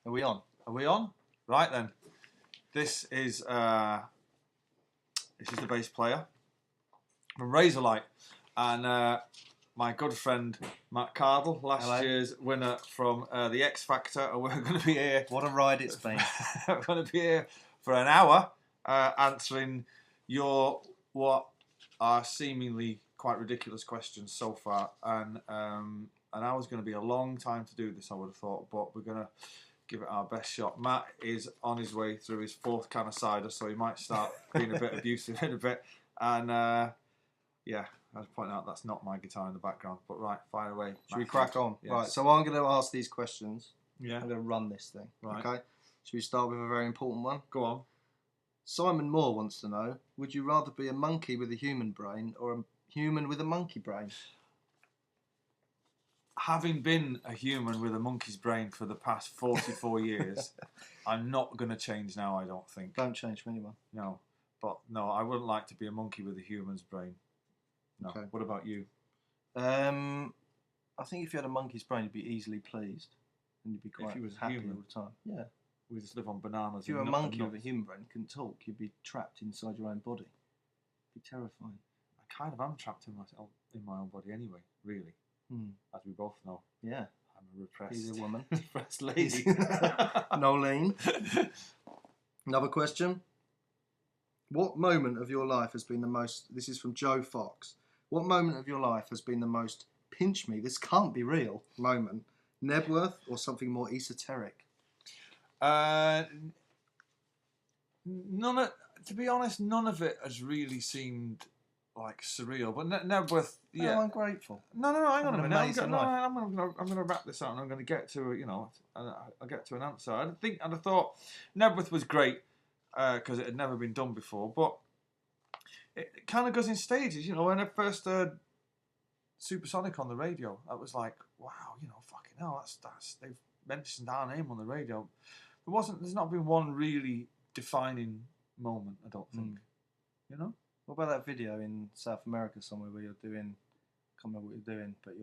Are we on? Are we on? Right then. This is the bass player from Razorlight, and my good friend Matt Cardle, last year's winner from the X Factor, and we're going to be here. What a ride it's been! We're going to be here for an hour answering your what are seemingly quite ridiculous questions so far, and an hour's going to be a long time to do this, I would have thought, but we're going to give it our best shot. Matt is on his way through his 4th can of cider, so he might start being a bit abusive in a bit. And yeah, I was pointing out that's not my guitar in the background. But right, fire away. Should we crack on? Yes. Right, so I'm going to ask these questions. Yeah. I'm going to run this thing. Right. Okay. Should we start with a very important one? Go on. Simon Moore wants to know, would you rather be a monkey with a human brain or a human with a monkey brain? Having been a human with a monkey's brain for the past 44 years, I'm not going to change now, I don't think. Don't change for anyone. No. But no, I wouldn't like to be a monkey with a human's brain. No. Okay. What about you? I think if you had a monkey's brain, you'd be easily pleased. And you'd be quite you was happy human. all the time. Yeah. We just live on bananas. If you were a and monkey nuts. with a human brain, you couldn't talk, you'd be trapped inside your own body. It'd be terrifying. I kind of am trapped in my own body anyway, really. As we both know. Yeah. I'm a repressed, He's a woman. repressed lady. Nolene. Another question. What moment of your life has been the most... This is from Joe Fox. What moment of your life has been the most pinch me, this can't be real, moment? Nebworth or something more esoteric? To be honest, none of it has really seemed like surreal. But Nebworth, yeah. Oh, I'm grateful. No, hang on a minute. I'm amazing going to wrap this out, and I'm going to get to I'll get to an answer. I'd have thought Nebworth was great because it had never been done before, but it kind of goes in stages. You know, when I first heard Supersonic on the radio, I was like, wow, fucking hell, that's they've mentioned our name on the radio. There's not been one really defining moment, I don't think. You know? What about that video in South America somewhere where you're doing, I can't remember what you're doing, but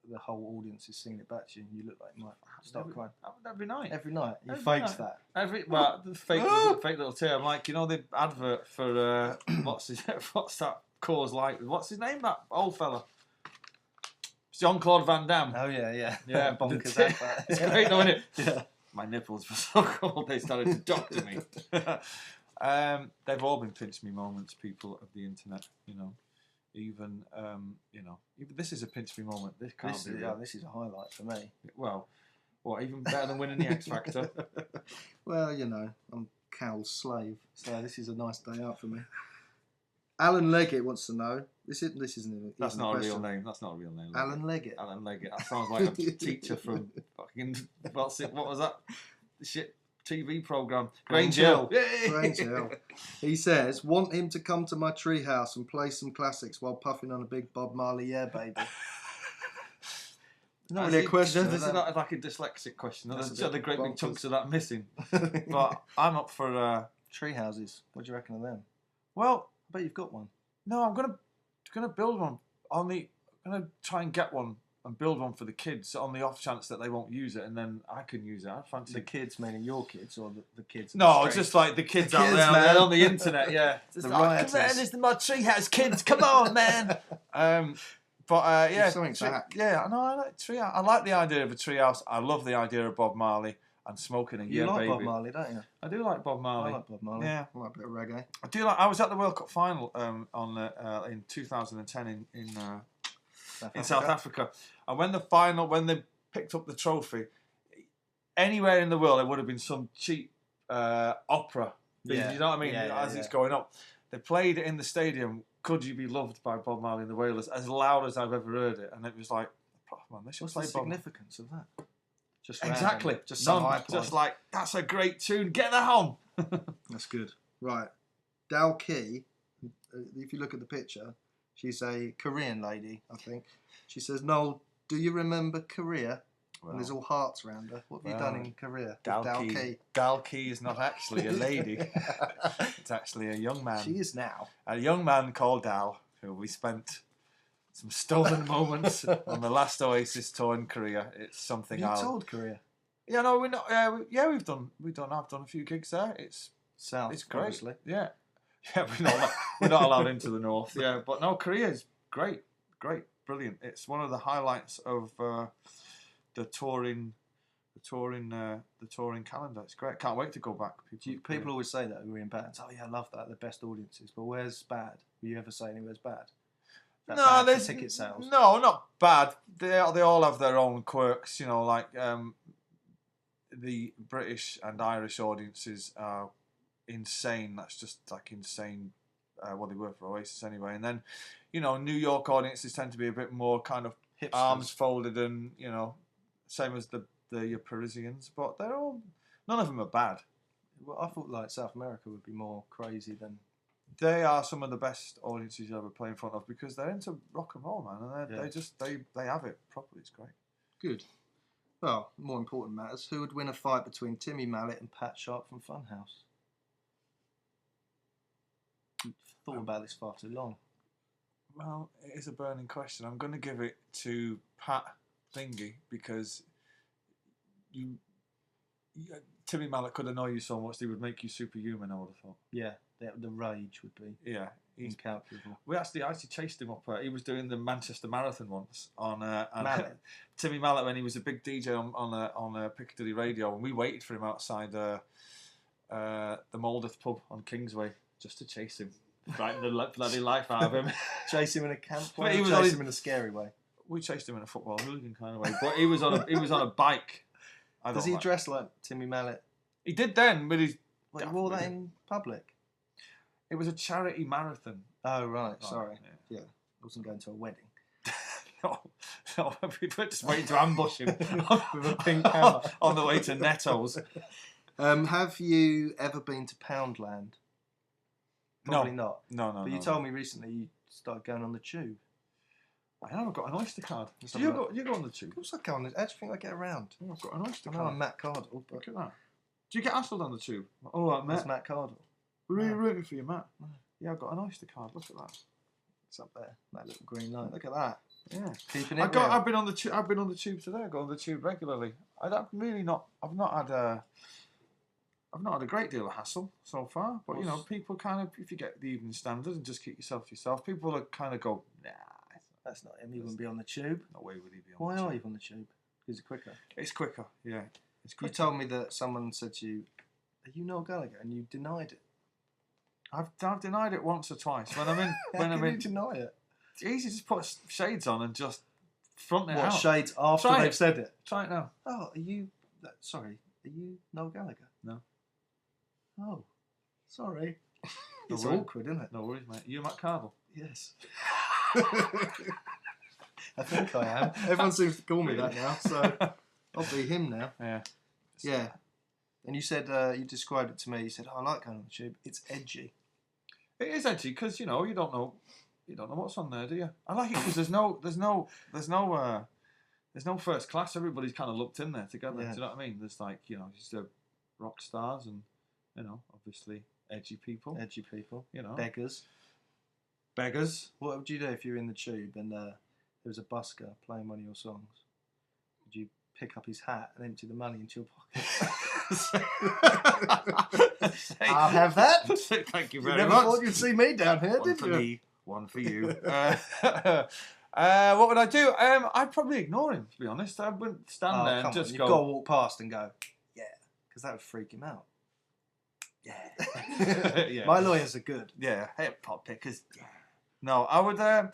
the whole audience is singing it back to you and you look like you might start crying. Every night. Every night? You Every faked night. that? The fake little tear. I'm like, the advert for, what's that Coors Light? What's his name, that old fella? Jean-Claude Van Damme. Oh, yeah. Yeah, Bonkers advert. It's great though, isn't it? Yeah. My nipples were so cold they started to doctor me. They've all been pinch me moments, people of the internet, Even this is a pinch me moment. This can't be real. This is a highlight for me. Well, what, even better than winning the X Factor? Well, I'm Cal's slave, so this is a nice day out for me. Alan Leggett wants to know. This isn't. That's not a real name. That's not a real name. Alan Leggett. Alan Leggett. That sounds like a teacher from fucking. What was that? Shit TV program. Grange Hill. Grange Hill. He says, want him to come to my treehouse and play some classics while puffing on a big Bob Marley, yeah, baby. Not really a question. This is not like a dyslexic question. There's the great big chunks of that missing. But I'm up for tree houses. What do you reckon of them? Well, I bet you've got one. No, I'm gonna build one. I'm gonna try and get one and build one for the kids on the off chance that they won't use it, and then I can use it. I fancy the kids, meaning your kids or the kids. No, it's just like the kids out there on the internet. Yeah, the rioters. Come on, this is my treehouse kids. Come on, man. Yeah, something back. Yeah, I know. I like treehouse. I like the idea of a treehouse. I love the idea of Bob Marley and smoking a You like baby. Bob Marley, don't you? I do like Bob Marley. I like Bob Marley. Yeah, I like a bit of reggae. I do like. I was at the World Cup final in 2010 in South Africa, and when they picked up the trophy, anywhere in the world there would have been some cheap opera. Yeah. You know what I mean? It's going up, they played it in the stadium. Could You Be Loved by Bob Marley and the Wailers, as loud as I've ever heard it, and it was like, oh, man, they should what's play the Bob. significance of that? Just exactly. Random. Just some None, just like, that's a great tune. Get that on. That's good. Right. Dal Key, if you look at the picture, she's a Korean lady, I think. She says, Noel, do you remember Korea? Well, and there's all hearts around her. What have you done in Korea? Dal Key. Dal Key is not actually a lady. It's actually a young man. She is now. A young man called Dal, who we spent some stolen moments on the last Oasis tour in Korea. It's something you toured Korea? Yeah, no, we're not. I've done a few gigs there. It's South, great. obviously. Yeah, we're not allowed into the north. Yeah, but no, Korea's great, brilliant. It's one of the highlights of the touring calendar. It's great. Can't wait to go back. People always say that we're in bands. Oh yeah, I love that. The best audiences. But where's bad? Will you ever say anywhere's bad? No, there's ticket sales. No, not bad. They all have their own quirks. Like the British and Irish audiences are insane. That's just like insane. Well, they were for Oasis anyway. And then, New York audiences tend to be a bit more kind of Hipsters. Arms folded and same as the Parisians. But none of them are bad. Well, I thought like South America would be more crazy than. They are some of the best audiences you ever play in front of because they're into rock and roll, man, and they have it properly. It's great. Good. Well, more important matters. Who would win a fight between Timmy Mallet and Pat Sharp from Funhouse? Thought about this far too long. Well, it is a burning question. I'm going to give it to Pat Thingy because Timmy Mallet could annoy you so much he would make you superhuman, I would have thought. Yeah, the rage would be incalculable. I actually chased him up. He was doing the Manchester Marathon once on Mallet. Timmy Mallet when he was a big DJ on Piccadilly Radio, and we waited for him outside the Moldeth pub on Kingsway just to chase him, frighten the bloody life out of him. Chase him in a camp way. Chase him in a scary way. We chased him in a football hooligan kind of way, but he was on a bike. Does he dress like Timmy Mallet? He did then, but he wore that in public. It was a charity marathon. Oh right, sorry. Yeah, I wasn't going to a wedding. No, we were just waiting to ambush him with a pink hammer on the way to Netto's. Have you ever been to Poundland? Probably not. No. But you told me recently you started going on the tube. I have got an Oyster card. Do you go on the tube? Of course I go on. How do you think I get around? Oh, I've got an Oyster card. I'm Matt Cardle. Look at that. Do you get hassled on the tube? Oh, right, Matt. That's Matt Cardle. We're really rooting for you, Matt. No. Yeah, I've got an Oyster card. Look at that. It's up there. That little green light. Look at that. Yeah. Keeping it real. I've been on the tube. I've been on the tube today. I go on the tube regularly. I've not had a great deal of hassle so far. But people kind of, if you get the evening standard and just keep yourself to yourself, people are kind of go, nah. That's not him. He wouldn't be on the tube. No way would he be on the tube. Why are you on the tube? Is it quicker? It's quicker, yeah. It's quicker. You told me that someone said to you, are you Noel Gallagher? And you denied it. I've denied it once or twice. When I'm in... How can you deny it? It's easy to just put shades on and just front it out. What, shades after they've said it? Try it now. Oh, are you... Sorry, are you Noel Gallagher? No. Oh, sorry. It's awkward, isn't it? No worries, mate. You Matt Cardle? Yes. I think I am. Everyone seems to call me that now, so I'll be him now. Yeah. Yeah. And you said, you described it to me, you said, I like going on the tube. It's edgy. It is edgy because, you don't know what's on there, do you? I like it because there's no first class. Everybody's kind of looked in there together. Yeah. Do you know what I mean? There's just rock stars and, obviously edgy people. Edgy people. Beggars. What would you do if you were in the tube and there was a busker playing one of your songs? Would you pick up his hat and empty the money into your pocket? I'll have that. Thank you very much. You never thought you'd see me down here, did you? One for me, one for you. What would I do? I'd probably ignore him, to be honest. I wouldn't stand there and just You've got to walk past and go, yeah, because that would freak him out. Yeah. Yeah. My lawyers are good. Yeah, hip hop pickers. Yeah. No, I would. I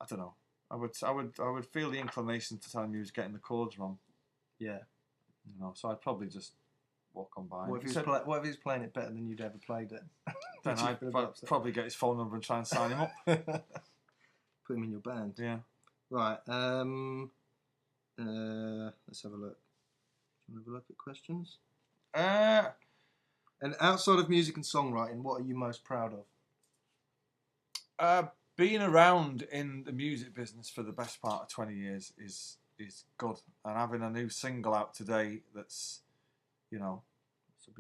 don't know. I would feel the inclination to tell him he was getting the chords wrong. Yeah. So I'd probably just walk on by. What if he was playing it better than you'd ever played it? Then I'd probably get his phone number and try and sign him up. Put him in your band. Yeah. Right. Let's have a look. Do you want to have a look at questions? And outside of music and songwriting, what are you most proud of? Being around in the music business for the best part of 20 years is good, and having a new single out today that's a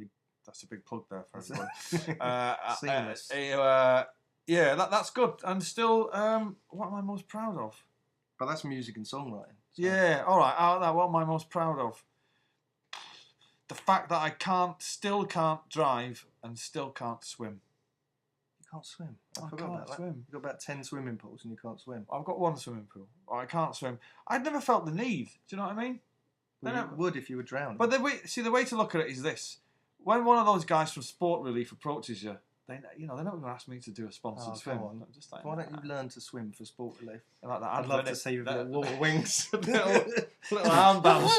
big plug there for everyone. Seamless. That's good. And still, what am I most proud of? But that's music and songwriting. So. Yeah, all right. What am I most proud of? the fact that I still can't drive and still can't swim. You can't swim. I forgot can't about that. swim. You've got about 10 swimming pools and you can't swim. I've got one swimming pool. I can't swim. I'd never felt the need. Do you know what I mean? Well, you would if you were drowning. But the way to look at it is this: when one of those guys from Sport Relief approaches you, they're not going to ask me to do a sponsored swim. I'm just like, why don't you learn to swim for Sport Relief? Like that I'd love to see you with little water wings. little armbands.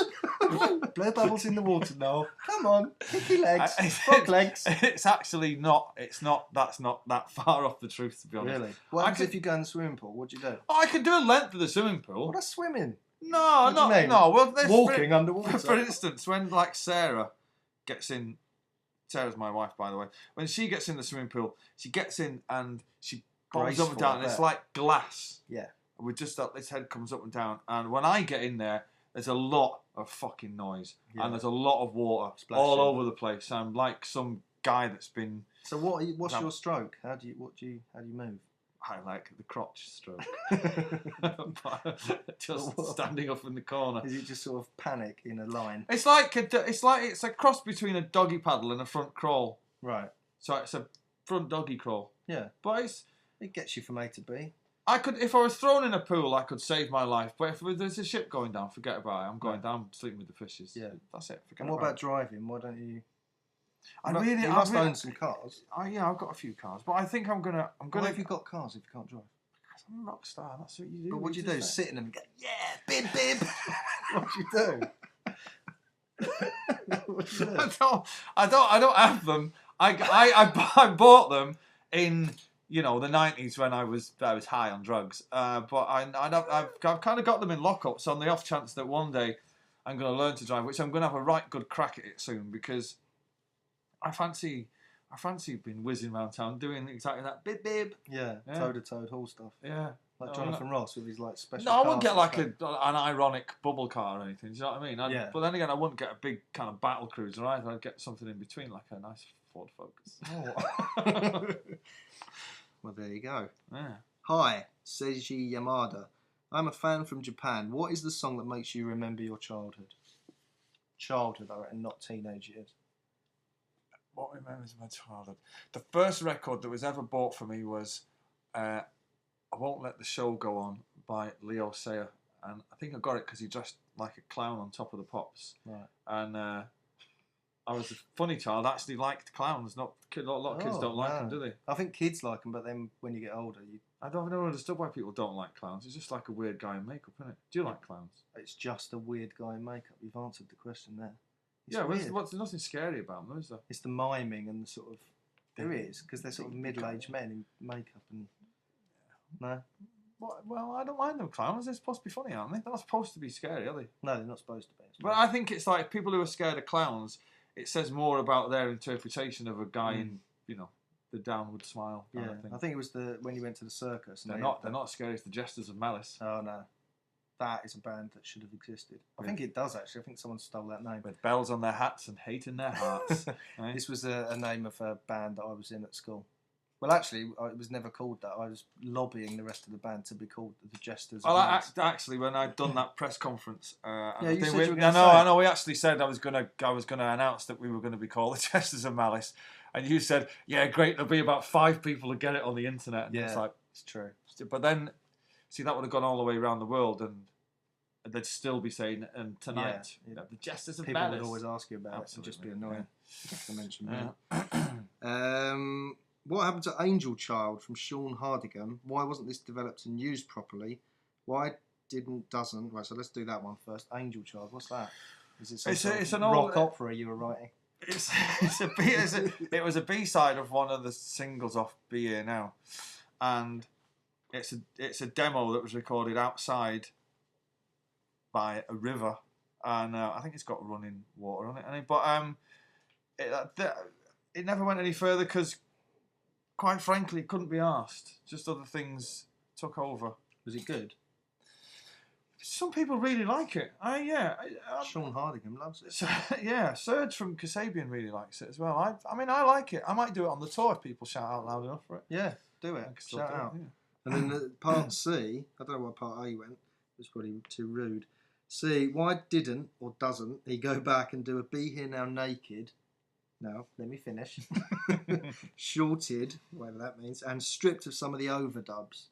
Blow bubbles in the water, Noel. Come on, kick your legs, frog legs. It's actually not. It's not. That's not that far off the truth, to be honest. Really? What happens if you go in the swimming pool? What do you do? Oh, I can do a length of the swimming pool. What that's swimming? No, What do you mean? no. Well, walking underwater. For instance, when like Sarah gets in, Sarah's my wife, by the way. When she gets in the swimming pool, she gets in and she bobs up and down, and it's like glass. Yeah. And this head comes up and down, and when I get in there, there's a lot of fucking noise, and there's a lot of water all over the place. I'm like some guy that's been. So what's your stroke? How do you move? I like the crotch stroke. Just standing up in the corner. Is it just sort of panic in a line? It's a cross between a doggy paddle and a front crawl. Right. So it's a front doggy crawl. Yeah. But it gets you from A to B. If I was thrown in a pool, I could save my life. But if there's a ship going down, forget about it. I'm going down, sleeping with the fishes. Yeah. That's it. And what about driving? Why don't you? You must own some cars. Yeah, I've got a few cars, but I think I'm gonna. Why have you got cars if you can't drive? Because I'm a rock star. That's what you do. But what do you do? Sit in them and go, yeah, bib. What do you do? What do you do? I don't have them. I bought them in the 90s when I was high on drugs. But I've kind of got them in lockups on the off chance that one day I'm going to learn to drive, which I'm going to have a right good crack at it soon, because I fancy being whizzing around town doing exactly that. Bib. Yeah. Toe-to-toe haul stuff. Yeah. Like Jonathan Ross with his like special. No, I wouldn't get like an ironic bubble car or anything. Do you know what I mean? Yeah. But then again, I wouldn't get a big kind of battle cruiser either. I'd get something in between, like a nice Ford Focus. Oh. Well, there you go. Yeah. Hi, Seiji Yamada. I'm a fan from Japan. What is the song that makes you remember your childhood? Childhood, I reckon, not teenage years. What remembers my childhood? The first record that was ever bought for me was I Won't Let the Show Go On by Leo Sayer. And I think I got it because he dressed like a clown on Top of the Pops. Right. And I was a funny child, actually liked clowns. Not a lot of kids don't like them, do they? I think kids like them, but then when you get older, I don't understand why people don't like clowns. It's just like a weird guy in makeup, isn't it? Do you like clowns? It's just a weird guy in makeup. You've answered the question there. There's nothing scary about them, is there? It's the miming and the sort of... There is, because they're sort of middle-aged men in makeup and... No? Well, I don't mind them clowns. They're supposed to be funny, aren't they? They're not supposed to be scary, are they? No, they're not supposed to be. But I think it's like people who are scared of clowns, it says more about their interpretation of a guy in, the downward smile kind of thing. I think it was when you went to the circus. They're not as scary as the Jesters of Malice. Oh, no. That is a band that should have existed. I think it does, actually. I think someone stole that name. With bells on their hats and hate in their hearts. Right? This was a name of a band that I was in at school. Well, actually, it was never called that. I was lobbying the rest of the band to be called the Jesters. Well, actually, when I'd done that press conference, you said you were I know. We actually said I was gonna announce that we were going to be called the Jesters of Malice, and you said, "Yeah, great. There'll be about 5 people who get it on the internet." And it's like, it's true. But then, see, that would have gone all the way around the world, and they'd still be saying, "And tonight, the Jesters of Malice." People would always ask you about it and just be annoying. Just to mention that. What happened to Angel Child from Sean Hardigan? Why wasn't this developed and used properly? Why doesn't? Right, so let's do that one first. Angel Child, what's that? Is it it's an rock opera you were writing? It was a B-side of one of the singles off Be Here Now, and it's a demo that was recorded outside by a river, and I think it's got running water on it. But it never went any further because, quite frankly, it couldn't be asked. Just other things took over. Was it good? Some people really like it. Sean Hardigan loves it. Serge from Kasabian really likes it as well. I like it. I might do it on the tour if people shout out loud enough for it. Yeah, do it. Shout out. Yeah. And then part C, I don't know why part A went. It was probably too rude. C, why didn't or doesn't he go back and do a Be Here Now naked? No, let me finish. Shorted, whatever that means, and stripped of some of the overdubs.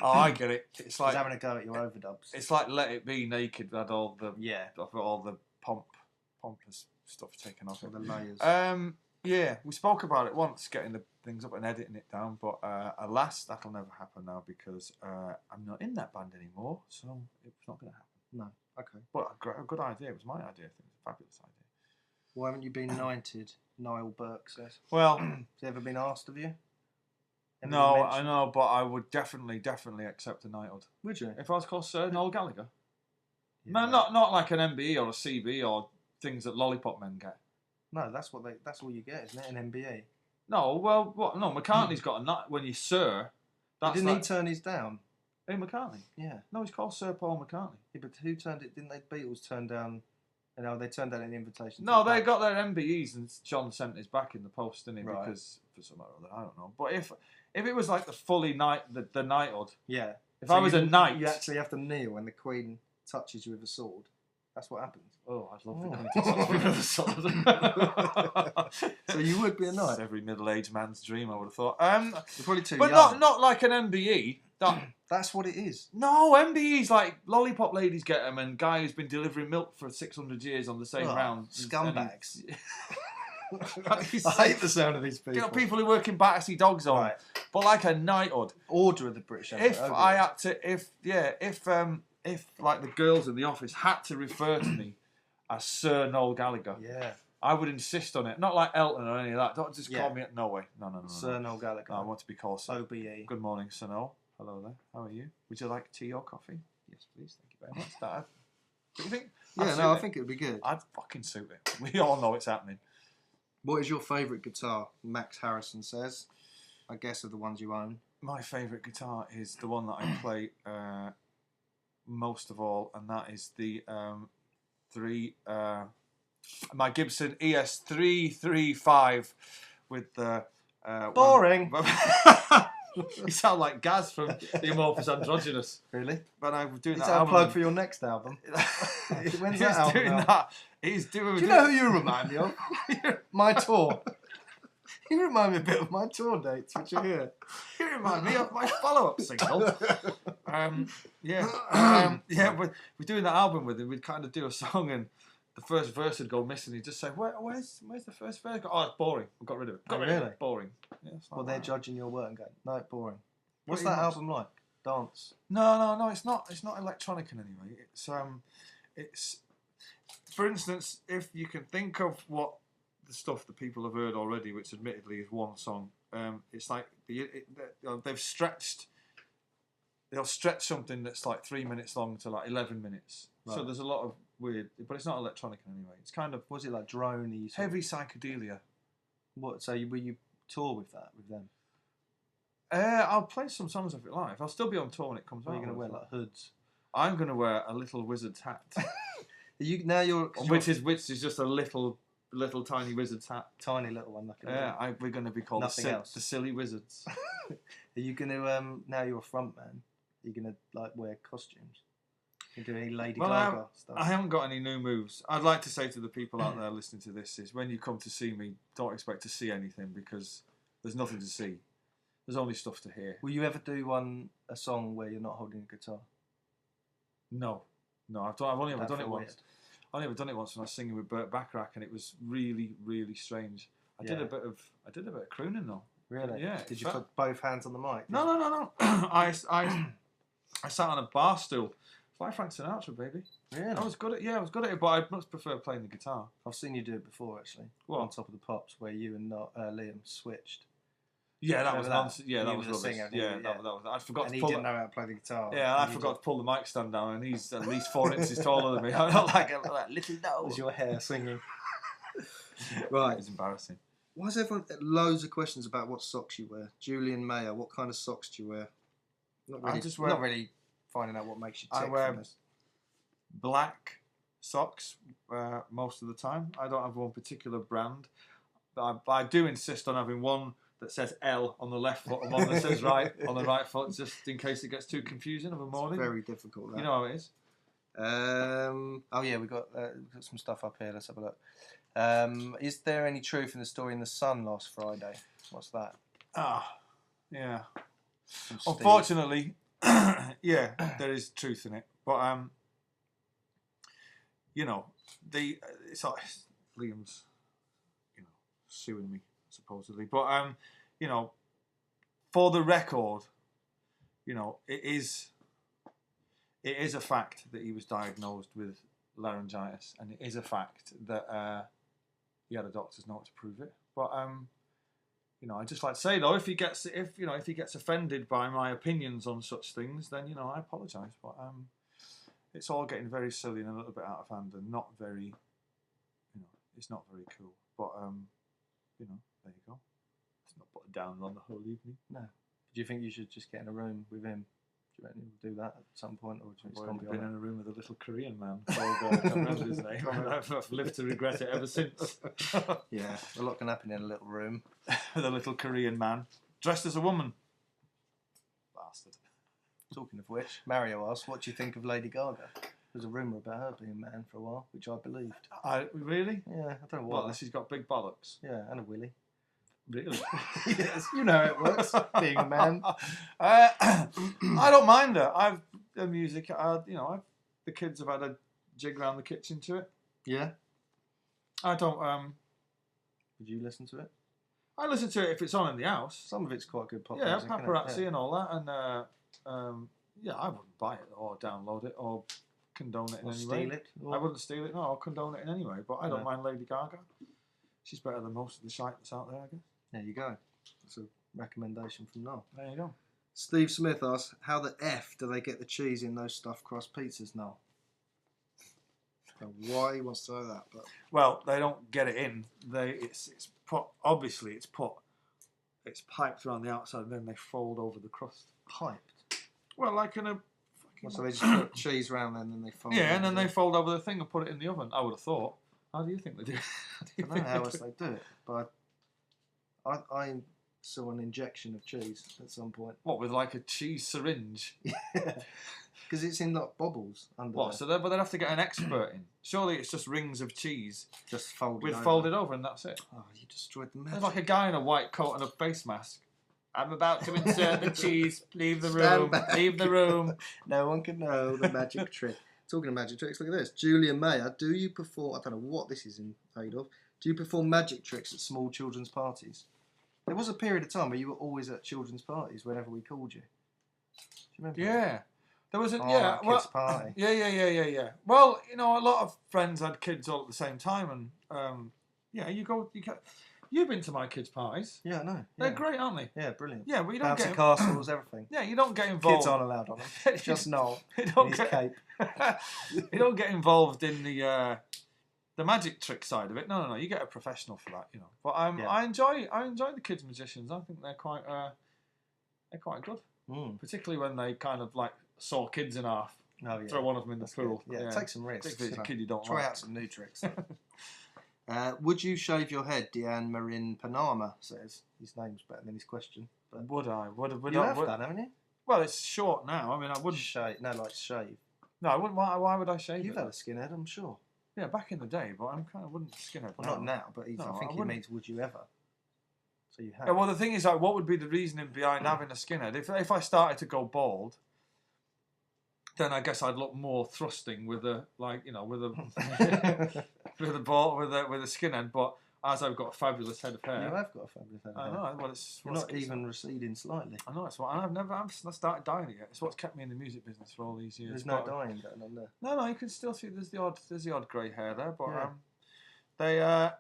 Oh, I get it. It's like He's having a go at your overdubs. It's like Let It Be naked. Had all the pompous stuff taken off All it. the layers. Yeah, we spoke about it once, getting the things up and editing it down, but alas, that'll never happen now because I'm not in that band anymore, so it's not going to happen. No, okay. But a good idea. It was my idea. I think it was a fabulous idea. Why haven't you been knighted? Niall Burke says. Well, has it ever been asked of you? Ever no, been I mentioned? know, but I would definitely accept a knighthood. Would you? If I was called Sir Noel Gallagher. Yeah. Man, not like an MBE or a CB or things that lollipop men get. No, that's all you get, isn't it? An MBE. No, well, what? No, McCartney's got a knight when you're Sir. Didn't he turn his down? Hey, McCartney. Yeah. No, he's called Sir Paul McCartney. Yeah, but who turned it? Didn't they Beatles turn down? You know, they turned down an invitation. No, to they the got their MBEs and John sent his back in the post, didn't he? Right. Because for some other, I don't know. But if it was like the fully the knighthood, Yeah. if So I was a knight, you actually have to kneel when the Queen touches you with a sword. That's what happens. oh, I'd love Oh. the Queen to touch me with a sword. So you would be a knight. It's every middle-aged man's dream, I would have thought. You're probably too But young. not like an MBE. That's what it is. No, MBEs like lollipop ladies get them, and guy who's been delivering milk for 600 years on the same Oh, round. scumbags. He's I hate the sound of these people. You know, people who work in Battersea Dogs on. Right. But like a knighthood. Order of the British Empire. If I had to, if like the girls in the office had to refer to me as Sir Noel Gallagher, Yeah. I would insist on it. Not like Elton or any of that. Don't just Yeah. call me. No way. No. Sir Noel Gallagher. No, I want to be called Sir. OBE. Good morning, Sir Noel. Hello there. How are you? Would you like tea or coffee? Yes, please. Thank you very much. What do you think? Yeah, I'd no, I suit it. think it would be good. I'd fucking suit it. We all know it's happening. What is your favourite guitar? Max Harrison says. I guess of the ones you own. My favourite guitar is the one that I play most of all, and that is the my Gibson ES335 with the Boring. You sound like Gaz from the Amorphous Androgynous. Really? When I was doing Is that that a album, plug for your next album? When's that album doing out? that. He's doing. Do you know who you remind me of? My tour. You remind me a bit of my tour dates, which are here. You remind me of my follow-up single. We're doing that album with him. We'd kind of do a song, and the first verse would go missing. He'd just say, "Where's the first verse?" Oh, it's boring. We got rid of it. Got rid of it. Boring. Yeah, it's like Well, they're that. judging your work and going, no, boring. What's Pretty that much. album like? Dance. No. It's not electronic in any way. It's for instance, if you can think of what the stuff that people have heard already, which admittedly is one song. It's like they'll stretch something that's like 3 minutes long to like 11 minutes. Right. So there's a lot of weird, but it's not electronic in any way. It's kind of Was it like droney? heavy psychedelia. What? So will you tour with that with them? I'll play some songs of it live. I'll still be on tour when it comes What out. are you going to wear, like hoods? I'm going to wear a little wizard's hat, You're which is just a little tiny wizard's hat. tiny little one. Like We're going to be called the Silly Wizards. Are you going to now you're a front man? Are you going to like wear costumes? You do any Lady Gaga stuff? I haven't got any new moves. I'd like to say to the people out there listening to this is when you come to see me, don't expect to see anything because there's nothing to see. There's only stuff to hear. Will you ever do a song where you're not holding a guitar? No. I've only ever done it once. Weird. I've only ever done it once when I was singing with Burt Bacharach, and it was really, really strange. I did a bit of crooning though. Really? Yeah. Did you put both hands on the mic? No. I sat on a bar stool. It's like Frank Sinatra, baby. Really? I was good at it, but I'd much prefer playing the guitar. I've seen you do it before, actually. What? On Top of the Pops, where you and Liam switched. Yeah, that was Remember that? nonsense. Yeah, You that was were the rubbish. singer, Yeah, yeah. that was. I forgot And to he pull. didn't know how to play the guitar. Yeah, I forgot to pull the mic stand down, and he's at least 4 inches taller than me. I'm not like a little nose. Was your hair singing? Right. It's embarrassing. Why is everyone loads of questions about what socks you wear? Julian Mayer, what kind of socks do you wear? Not really finding out what makes you tick. I wear from this. black socks most of the time. I don't have one particular brand, but I do insist on having one that says L on the left foot and one that says right on the right foot, just in case it gets too confusing of a morning. It's very difficult. That. You know how it is. Oh yeah, we've got some stuff up here. Let's have a look. Is there any truth in the story in the Sun last Friday? What's that? Yeah. From Steve. Unfortunately, yeah, there is truth in it. But you know, it's like Liam's, suing me supposedly. But for the record, it is a fact that he was diagnosed with laryngitis, and it is a fact that he had a doctor's note to prove it. But I just like to say though, if he gets offended by my opinions on such things, then I apologise. But it's all getting very silly and a little bit out of hand, and not very, it's not very cool. But there you go. Let's not put a downer on the whole evening. No. Do you think you should just get in a room with him? Do you reckon he'll do that at some point, or do you think I've been in a room with a little Korean man called, I can't remember his name. I've lived to regret it ever since. Yeah, a lot can happen in a little room. With a little Korean man dressed as a woman. Bastard. Talking of which, Mario asked, what do you think of Lady Gaga? There's a rumour about her being a man for a while, which I believed. Really? Yeah, I don't know why. Well, she's got big bollocks. Yeah, and a willy. Really? Yes, you know how it works, being a man. I don't mind her. The music, the kids have had a jig around the kitchen to it. Yeah? I don't, Would you listen to it? I listen to it if it's on in the house. Some of it's quite good pop Yeah, music, paparazzi and all that, and I wouldn't buy it or download it or condone it in any way. Steal it? Or... I wouldn't steal it, no, or condone it in any way, but I don't mind Lady Gaga. She's better than most of the shite that's out there, I guess. There you go. That's a recommendation from Noel. There you go. Steve Smith asks, how the F do they get the cheese in those stuffed crust pizzas, Noel? Why he wants to know that, but well, they don't get it in. It's piped around the outside, and then they fold over the crust. Piped? Well, like in a fucking... So they just put cheese around there and then they fold it. Yeah, and then they fold over the thing and put it in the oven, I would have thought. How do you think they do? I don't know how else they do it, but I saw an injection of cheese at some point. What, with like a cheese syringe? Yeah, because it's in like bobbles under what, there. but they'd have to get an expert in. Surely it's just rings of cheese just folded over. Folded over and that's it. Oh, you destroyed the magic. There's like a guy in a white coat and a face mask. I'm about to insert the cheese. Leave the room. Leave the room. No one can know the magic trick. Talking of magic tricks, look at this. Julia Mayer, do you perform... I don't know what this is in aid of. Do you perform magic tricks at small children's parties? There was a period of time where you were always at children's parties whenever we called you. Do you remember? Yeah. There was a... kids party. Yeah. Well, a lot of friends had kids all at the same time, and you've been to my kids' parties. Yeah, I know. They're great, aren't they? Yeah, brilliant. Yeah, but you don't get... castles, everything. Yeah, you don't get involved... Kids aren't allowed on them. Just Noel in his cape. You don't get involved in the magic trick side of it. No. You get a professional for that, But I enjoy the kids musicians. I think they're quite good. Particularly when they kind of like saw kids in half. Oh, yeah. Throw one of them in the pool. Yeah, take some risks. If it's a kid you don't Try like. out some new tricks. Would you shave your head? Deanne Marin Panama says. His name's better than his question. But would I? You have done, haven't you? Well, it's short now. I mean, I wouldn't shave. No, like shave. No, I wouldn't. Why would I shave You've it? had a skinhead, I'm sure. Yeah, back in the day, but I wouldn't skinhead. Well, not now, but I think he means would you ever? So you have. Yeah, well, the thing is, like, what would be the reasoning behind having a skinhead? If I started to go bald, then I guess I'd look more thrusting with a with a with a skinhead. But as I've got a fabulous head of hair, you have got a fabulous head of hair. I know. Well, you're not even receding slightly. I know. It's what I've not started dyeing it yet. It's what's kept me in the music business for all these years. There's no dyeing going on there. No, you can still see there's the odd grey hair there, but yeah.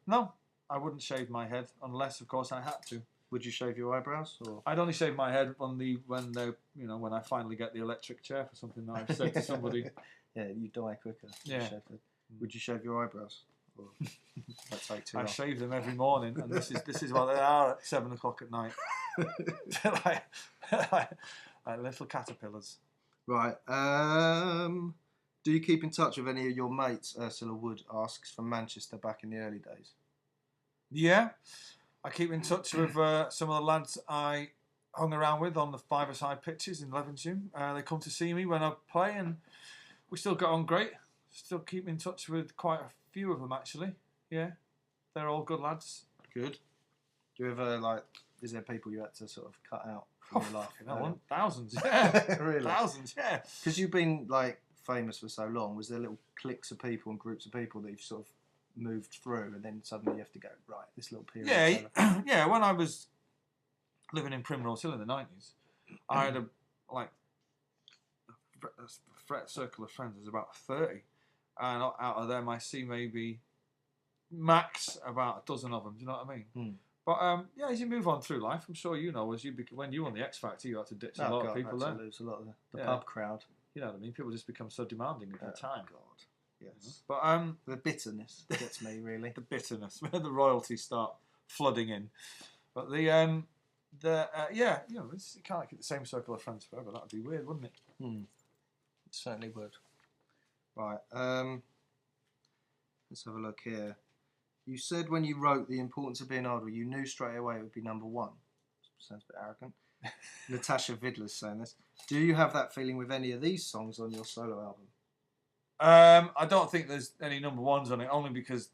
No, I wouldn't shave my head unless, of course, I had to. Would you shave your eyebrows? Or? I'd only shave my head when I finally get the electric chair for something that I've said to somebody. Yeah, you die quicker. Yeah. Would you shave your eyebrows? Or that take too long? I shave them every morning, and this is what they are at 7 o'clock at night. like little caterpillars. Right. Do you keep in touch with any of your mates? Ursula Wood asks, from Manchester back in the early days. Yeah, I keep in touch with some of the lads I hung around with on the five-a-side pitches in Levenshulme. They come to see me when I play, and We still got on great. Still keep in touch with quite a few of them, actually. Yeah, they're all good lads. Good. Do you ever, like, is there people you had to sort of cut out from your life? I want thousands, yeah. Really? Thousands, yeah. Because you've been, like, famous for so long, was there little cliques of people and groups of people that you've sort of moved through and then suddenly you have to go, right, this little period? Yeah, yeah, when I was living in Primrose Hill in the 90s, I had a circle of friends. There's about 30. And out of them, I see maybe max about a dozen of them. Do you know what I mean? But yeah, as you move on through life, I'm sure you know, when you won the X Factor, you had to ditch a lot of people there. Lose a lot of the pub crowd. You know what I mean? People just become so demanding of your time. God, yes. But the bitterness gets me really. The bitterness, where the royalties start flooding in. But yeah, you know, you can't keep the same circle of friends forever. That'd be weird, wouldn't it? It certainly would. Right, let's have a look here. You said when you wrote The Importance of Being Idle, you knew straight away it would be number one. Sounds a bit arrogant. Natasha Vidler's saying this. Do you have that feeling with any of these songs on your solo album? I don't think there's any number ones on it, only because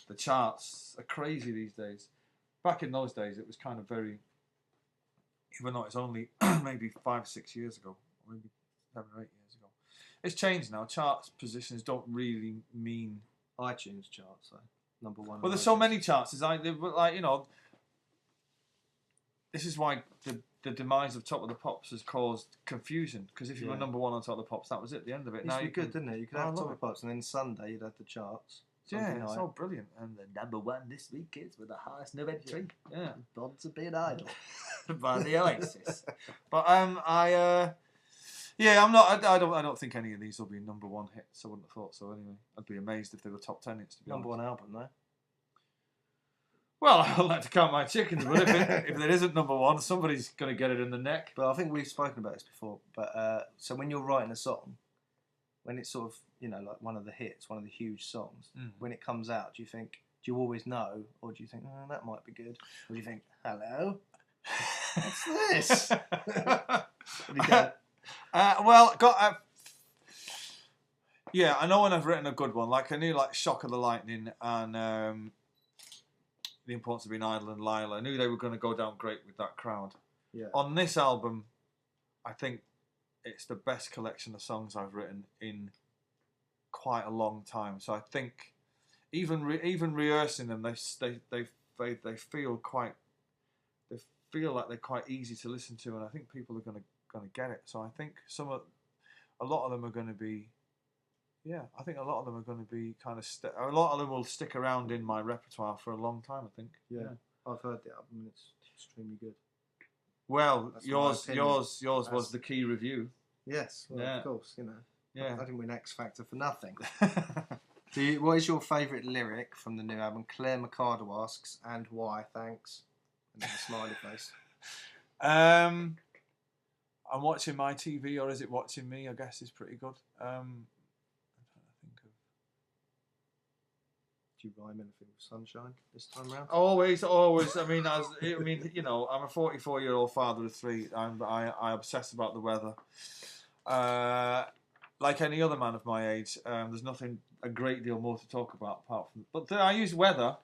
the charts are crazy these days. Back in those days, it was kind of very, even though it's only maybe 5 or 6 years ago, or maybe 7 or 8 years ago. It's changed now. Charts positions don't really mean iTunes charts, though. Number one. Well, there's so many charts. It's like you know, this is why the demise of Top of the Pops has caused confusion. Because if you were number one on Top of the Pops, that was it. The end of it. It used to be good, didn't it? You could have Top of the Pops, and then Sunday you'd have the charts. Yeah, it's all brilliant. And the number one this week is with the highest no entry. Yeah, Bonds of Being Idle by the Oasis. But yeah, I'm not. I don't think any of these will be number one hits. I wouldn't have thought so anyway. I'd be amazed if they were top 10 hits. To be number honest. one album, though. Well, I'd like to count my chickens, but if it isn't number one, somebody's going to get it in the neck. But I think we've spoken about this before. But so when you're writing a song, when it's sort of, you know, like one of the hits, one of the huge songs, when it comes out, do you always know, or do you think, oh, that might be good, or do you think, hello, what's this? What do you go? Yeah, I know when I've written a good one. Like I knew, like Shock of the Lightning and The Importance of Being Idle and Lila. I knew they were going to go down great with that crowd. Yeah. On this album, I think it's the best collection of songs I've written in quite a long time. So I think even rehearsing them, they feel quite. They feel like they're quite easy to listen to, and I think people are going to get it. So I think a lot of them are going to be, I think a lot of them are going to be kind of, a lot of them will stick around in my repertoire for a long time, I think. Yeah. I've heard the album and it's extremely good. Well, yours was the key review. Yes, well, of course, you know. Yeah. I didn't win X Factor for nothing. What is your favourite lyric from the new album? Claire Mercado asks, and why? Thanks. And then a smiley face. I'm watching my TV, or is it watching me? I guess is pretty good. I'm trying to think of. Do you rhyme anything with sunshine this time round? Always. I mean, you know, I'm a 44-year-old father of 3. I obsess about the weather. Like any other man of my age, there's nothing a great deal more to talk about apart from. But I use weather.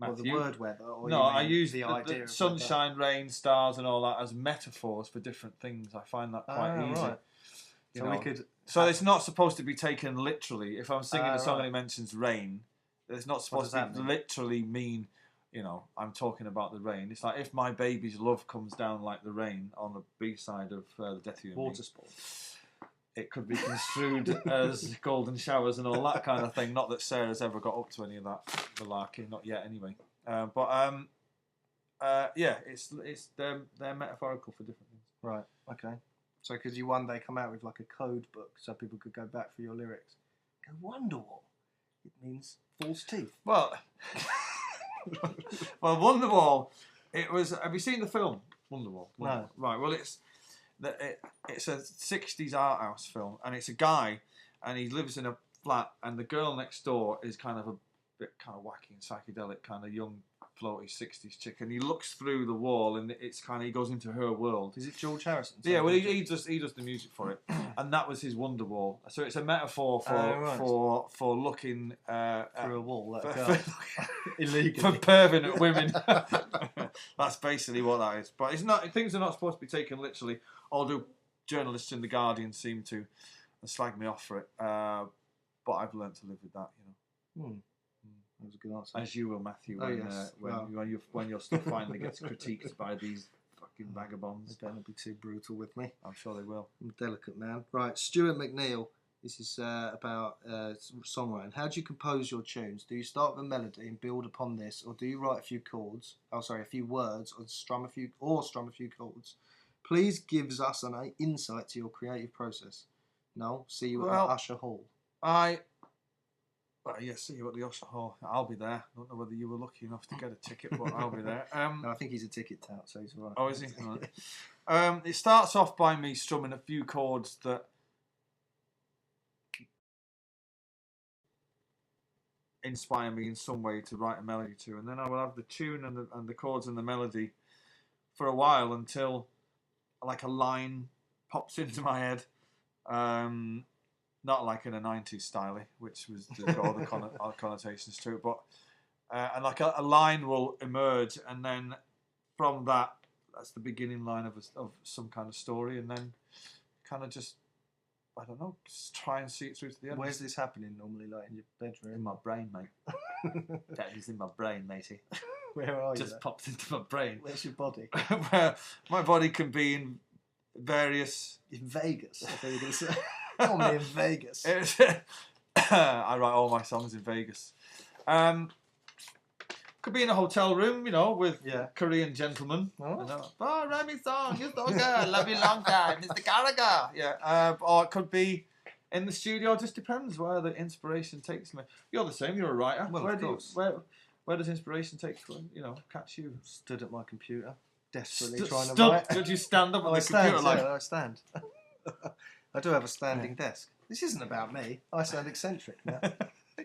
Matthew. Well, the word weather? Or no, I use the idea of sunshine, rain, stars and all that as metaphors for different things. I find that quite easy. Right. So it's not supposed to be taken literally. If I'm singing a song and it mentions rain, it's not supposed to literally mean, you know, I'm talking about the rain. It's like if my baby's love comes down like the rain on the B-side of The Death of You and Me. Watersport. It could be construed as golden showers and all that kind of thing. Not that Sarah's ever got up to any of that malarkey, not yet anyway. They're metaphorical for different things. Right. Okay. So could you one day come out with like a code book so people could go back for your lyrics? Go Wonderwall. It means false teeth. Well, Wonderwall. It was. Have you seen the film Wonderwall? No. Right. Well, it's a 60s art house film, and it's a guy, and he lives in a flat, and the girl next door is kind of a bit kind of wacky and psychedelic, kind of young floaty 60s chick, and he looks through the wall, and it's kind of, he goes into her world. Is it George Harrison? Yeah, well, he does the music for it, and that was his Wonderwall. So it's a metaphor for looking through a wall, illegally for perving at women. That's basically what that is. But it's not. Things are not supposed to be taken literally. Although journalists in the Guardian seem to slag me off for it, but I've learned to live with that. You know. That was a good answer. As you will, Matthew, when your stuff finally gets critiqued by these fucking vagabonds. They better not be too brutal with me. I'm sure they will. I'm a delicate man. Right, Stuart McNeil. This is about songwriting. How do you compose your tunes? Do you start with a melody and build upon this, or do you write a few chords? Oh, sorry, a few words, or strum a few chords? Please give us an insight to your creative process. No, see you at the Usher Hall. See you at the Usher Hall. I'll be there. I don't know whether you were lucky enough to get a ticket, but I'll be there. No, I think he's a ticket tout, so he's all right. Oh, is he? Right. It starts off by me strumming a few chords that inspire me in some way to write a melody to, and then I will have the tune and the chords and the melody for a while until like a line pops into my head. Not like in a 90s style, which was all the connotations to it, but and like a line will emerge, and then from that's the beginning line of some kind of story, and then kind of just, I don't know, just try and see it through to the end. Where's this happening normally, like in your bedroom? In my brain, mate. That is in my brain, matey. Where are you? Just popped into my brain. Where's your body? Where my body can be in various... In Vegas, I thought you were going to say. Normally in Vegas. I write all my songs in Vegas. Could be in a hotel room, you know, with Korean gentlemen. Oh, write me song, you're so good, love you long time, Mr. Gallagher. Yeah, or it could be in the studio. Just depends where the inspiration takes me. You're the same. You're a writer. Well, of course. Where does inspiration catch you? Stood at my computer, desperately trying to write. Did you stand up at the computer? I stand. I do have a standing desk. This isn't about me. I sound eccentric now.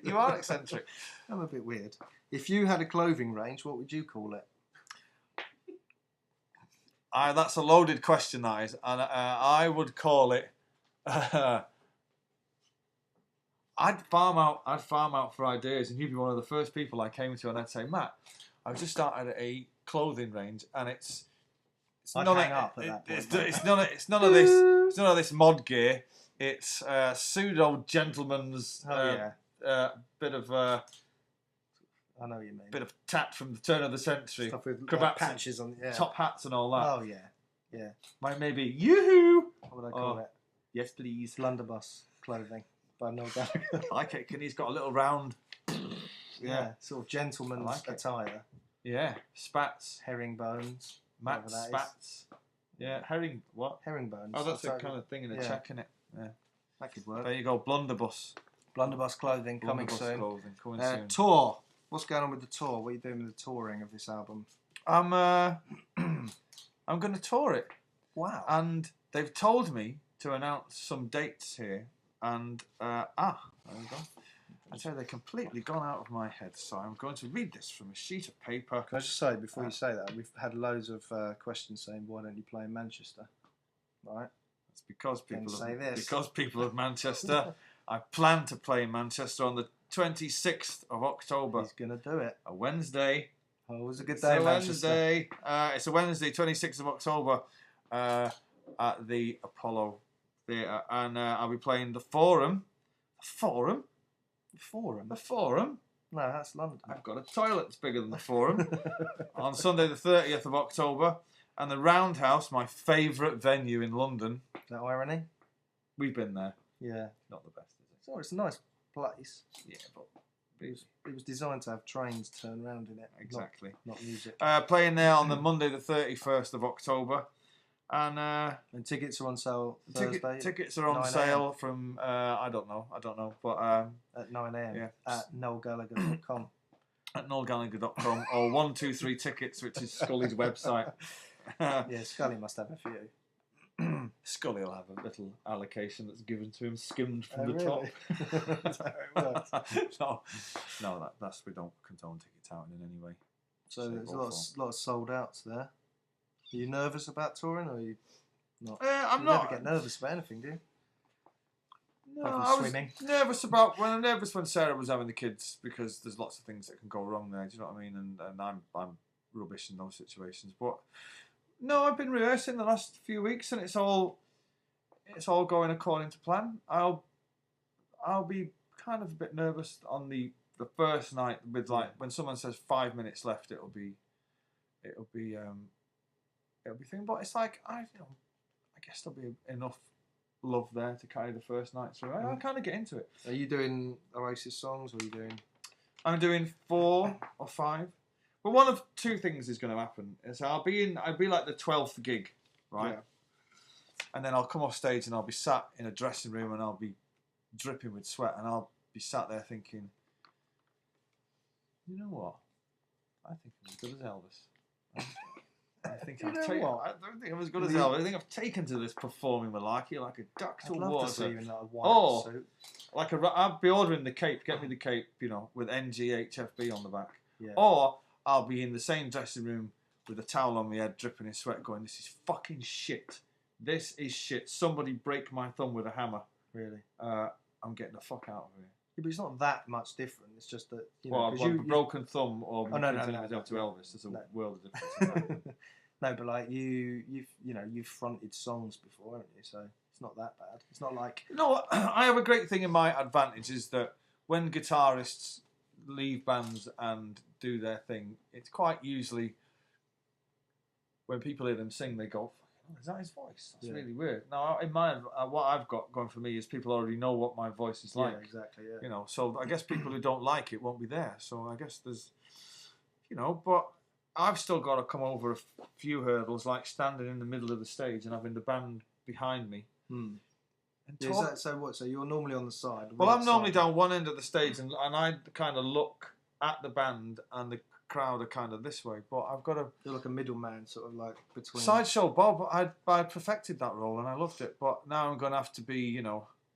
You are eccentric. I'm a bit weird. If you had a clothing range, what would you call it? That's a loaded question, that is. And I would call it... I'd farm out for ideas, and you'd be one of the first people I came to, and I'd say, Matt, I've just started a clothing range, and it's none of this mod gear. It's pseudo gentleman's bit of I know what you mean. Bit of tat from the turn of the century. Stuff with cravats, patches on, top hats and all that. Oh yeah. Maybe yoo-hoo. What would I call it? Yes, please. Blunderbuss clothing by Noel Gallagher. I like it. He's got a little round. Sort of gentleman's attire. Yeah, spats, herringbones. Matt spats. Yeah, herringbones. Oh, that's a kind of thing in a check, innit? Yeah, that could work. There you go, blunderbuss clothing coming soon. Soon. Tour. What's going on with the tour? What are you doing with the touring of this album? I'm going to tour it. Wow. And they've told me to announce some dates here, and there we go. I tell you, they've completely gone out of my head, so I'm going to read this from a sheet of paper. Can I just say, before you say that, we've had loads of questions saying, why don't you play in Manchester? Right? It's because people of Manchester. I plan to play in Manchester on the 26th of October. He's going to do it. A Wednesday. Oh, it was a good day, Manchester. It's a Wednesday, 26th of October, at the Apollo Theatre. And I'll be playing the Forum. Forum? The Forum? No, that's London. I've got a toilet that's bigger than the Forum. On Sunday the 30th of October. And the Roundhouse, my favourite venue in London. Is that irony? We've been there. Yeah. Not the best, is it? So it's a nice place. Yeah, but it was designed to have trains turn around in it. Exactly. Not music. Playing there on the Monday the 31st of October. And tickets are on sale Thursday. Tickets are on sale from I don't know, but at 9 a.m. Yeah. At noelgallagher.com. At noelgallagher.com or 123 Tickets, which is Scully's website. Yeah, Scully must have a few. Scully will have a little allocation that's given to him, skimmed from the top. Is that how it works? No, that's we don't condone ticket touting in any way. So there's a lot of sold outs there. Are you nervous about touring, or are you not? I'm you not. never get nervous about anything, do you? No, Apart from I was swimming. I'm nervous when Sarah was having the kids because there's lots of things that can go wrong there. Do you know what I mean? And I'm rubbish in those situations. But no, I've been rehearsing the last few weeks, and it's all going according to plan. I'll be kind of a bit nervous on the first night with when someone says 5 minutes left, it'll be thing. But it's like I guess there'll be enough love there to carry the first night through. I kind of get into it. Are you doing Oasis songs, or are you doing? I'm doing 4 or 5. But one of 2 things is going to happen. Is I'll be like the 12th gig, right? Yeah. And then I'll come off stage and I'll be sat in a dressing room and I'll be dripping with sweat and I'll be sat there thinking, you know what? I think I'm as good as Elvis. I don't think I'm as good as Elvis. I think I've taken to this performing malarkey like a duck to water. I'd love to see you in that white suit. I'll be ordering the cape. Get me the cape, with NGHFB on the back. Yeah. Or I'll be in the same dressing room with a towel on my head, dripping in sweat, going, "This is fucking shit. This is shit. Somebody break my thumb with a hammer." Really? I'm getting the fuck out of here. Yeah, but it's not that much different. It's just that broken thumb or no, to Elvis. There's a world of difference. No, but like you've fronted songs before, haven't you? So it's not that bad. It's not like I have a great thing in my advantage is that when guitarists leave bands and do their thing, it's quite usually when people hear them sing, they go, "Oh, is that his voice? That's really weird." Now, in my what I've got going for me is people already know what my voice is like. Yeah, exactly. Yeah. So I guess people who don't like it won't be there. So I guess there's, but I've still got to come over a few hurdles, like standing in the middle of the stage and having the band behind me. And so what? So you're normally on the side. Well, I'm normally down one end of the stage, and I kind of look at the band, and the crowd are kind of this way. But I've got to. You're like a middleman, sort of like between. Sideshow Bob. I perfected that role, and I loved it. But now I'm going to have to be,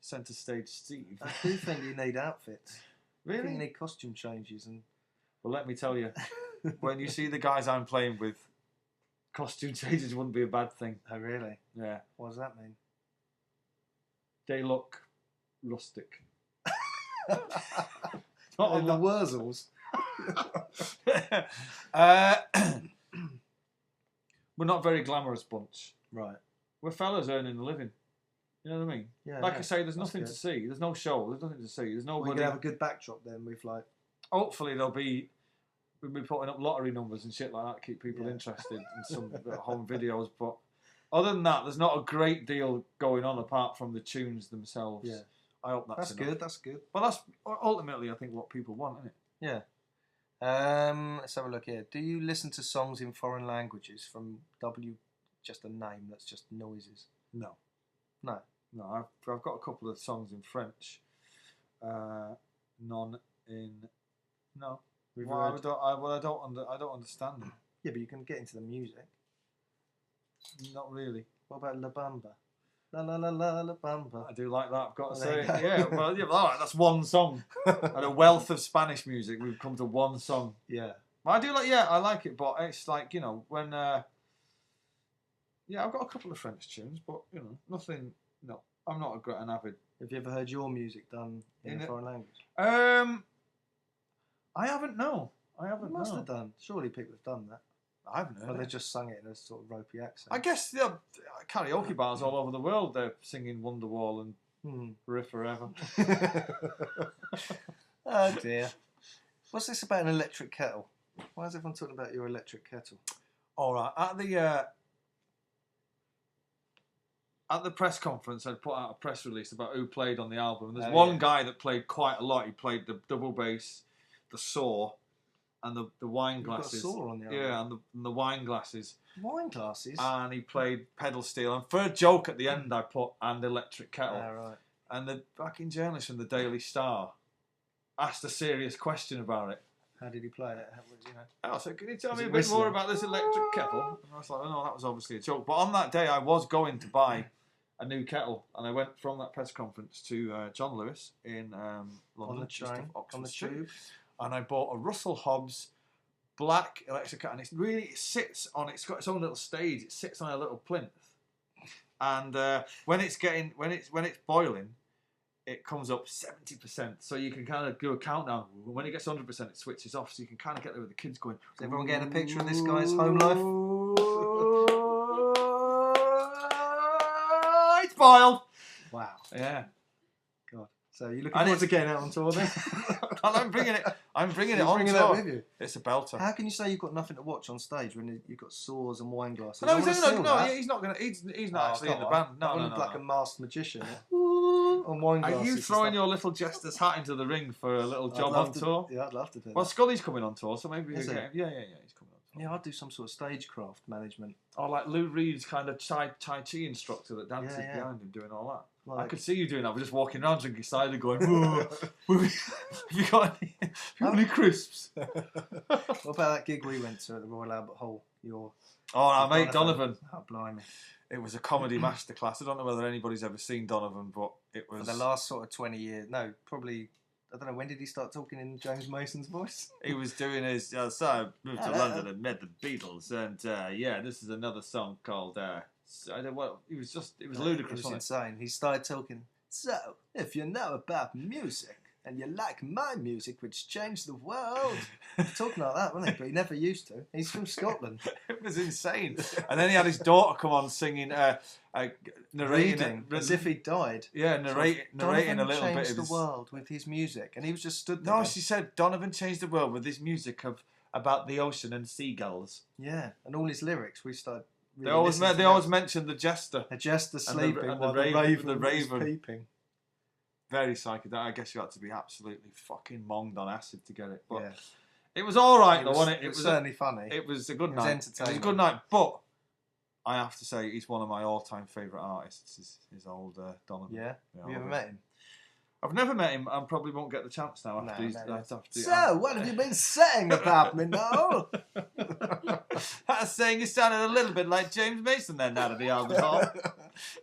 centre stage Steve. I do think you need outfits. Really? I think you need costume changes and. Well, let me tell you, when you see the guys I'm playing with, costume changes wouldn't be a bad thing. Oh, really? Yeah. What does that mean? They look rustic. Not in the Wurzels. We're not a very glamorous bunch. Right. We're fellas earning a living. You know what I mean? Yeah. I say, there's nothing to see. There's no show. There's nothing to see. There's nobody. We're going to have a good backdrop then with like... Hopefully we'll be putting up lottery numbers and shit like that to keep people interested in some home videos. But other than that, there's not a great deal going on apart from the tunes themselves. Yeah. I hope that's good. That's good. But that's ultimately, I think, what people want, isn't it? Yeah. Let's have a look here. Do you listen to songs in foreign languages from just a name that's just noises? No. No. No, I've got a couple of songs in French. None in... No. I don't understand them. Yeah, but you can get into the music. Not really. What about La Bamba? La la la la la Bamba. I do like that, I've got to say. Yeah, well, all right, that's one song. And a wealth of Spanish music, we've come to one song. Yeah. But I like it, but it's like, when... I've got a couple of French tunes, but, nothing... No, I'm not an avid... Have you ever heard your music done in a foreign language? I haven't, no. You must have done. Surely people have done that. I haven't heard Or it. they just sung it in a sort of ropey accent. I guess karaoke bars all over the world, they're singing Wonderwall and Riff Forever. Oh dear. What's this about an electric kettle? Why is everyone talking about your electric kettle? All right. At the press conference, I'd put out a press release about who played on the album. There's one guy that played quite a lot. He played the double bass, the saw, and the wine glasses. You've got a saw on the album. Yeah, and the wine glasses. Wine glasses? And he played pedal steel. And for a joke at the end, I put "and electric kettle." Right. And the fucking journalist from the Daily Star asked a serious question about it. How did he play it? I said, "Can you tell me a bit more about this electric kettle?" And I was like, "Oh no, that was obviously a joke." But on that day, I was going to buy a new kettle, and I went from that press conference to John Lewis in London, on the train, just off Oxford on the Street, tube, and I bought a Russell Hobbs black electric guitar, and it sits on. It's got its own little stage. It sits on a little plinth, and when it's boiling, it comes up 70%. So you can kind of do a countdown. When it gets 100%, it switches off. So you can kind of get there with the kids going. Is everyone getting a picture of this guy's home life? It's boiled. Wow. Yeah. God. So you're looking forward to getting out on tour then? I'm bringing it. I'm bringing it You're on bringing tour. that with you. It's a belter. How can you say you've got nothing to watch on stage when you've got saws and wine glasses? No, he's not gonna. He's not actually in the band. No. Like a masked magician. On wine glasses. Are you throwing your little jester's hat into the ring for a little job on tour? Yeah, I'd love to do that. Well, Scully's coming on tour, so maybe. Is he? Yeah, he's coming on tour. Yeah, I'd do some sort of stagecraft management. Or like Lou Reed's kind of Tai Chi instructor that dances behind him doing all that. Like, I could see you doing that. We're just walking around drinking cider going, whoa, have you got any crisps? What about that gig we went to at the Royal Albert Hall? Our mate Donovan. Oh, blimey. It was a comedy masterclass. I don't know whether anybody's ever seen Donovan, but it was... For the last sort of 20 years. No, probably... I don't know, when did he start talking in James Mason's voice? He was doing his... so I moved to London and met the Beatles. And this is another song called... it was ludicrous. It was insane. He started talking. So, if you know about music and you like my music, which changed the world, talking like that, wasn't he? But he never used to. He's from Scotland. It was insane. And then he had his daughter come on singing, narrating, as if he died. Yeah, narrating a little bit of changed the world with his music, and he was just stood there. No, she said Donovan changed the world with his music about the ocean and seagulls. Yeah, and all his lyrics. We started. They always mentioned the jester. The jester sleeping and while the raven was peeping. Very psychedelic. I guess you had to be absolutely fucking monged on acid to get it. But yeah. It was all right, though, wasn't it? It was certainly funny. It was a good night. It was a good night, but I have to say he's one of my all-time favourite artists. Is old Donovan. Yeah. Have you ever met him? I've never met him and probably won't get the chance now after he's... So, what have you been saying about me, Noel? I was saying you sounded a little bit like James Mason then out of the Albert Hall.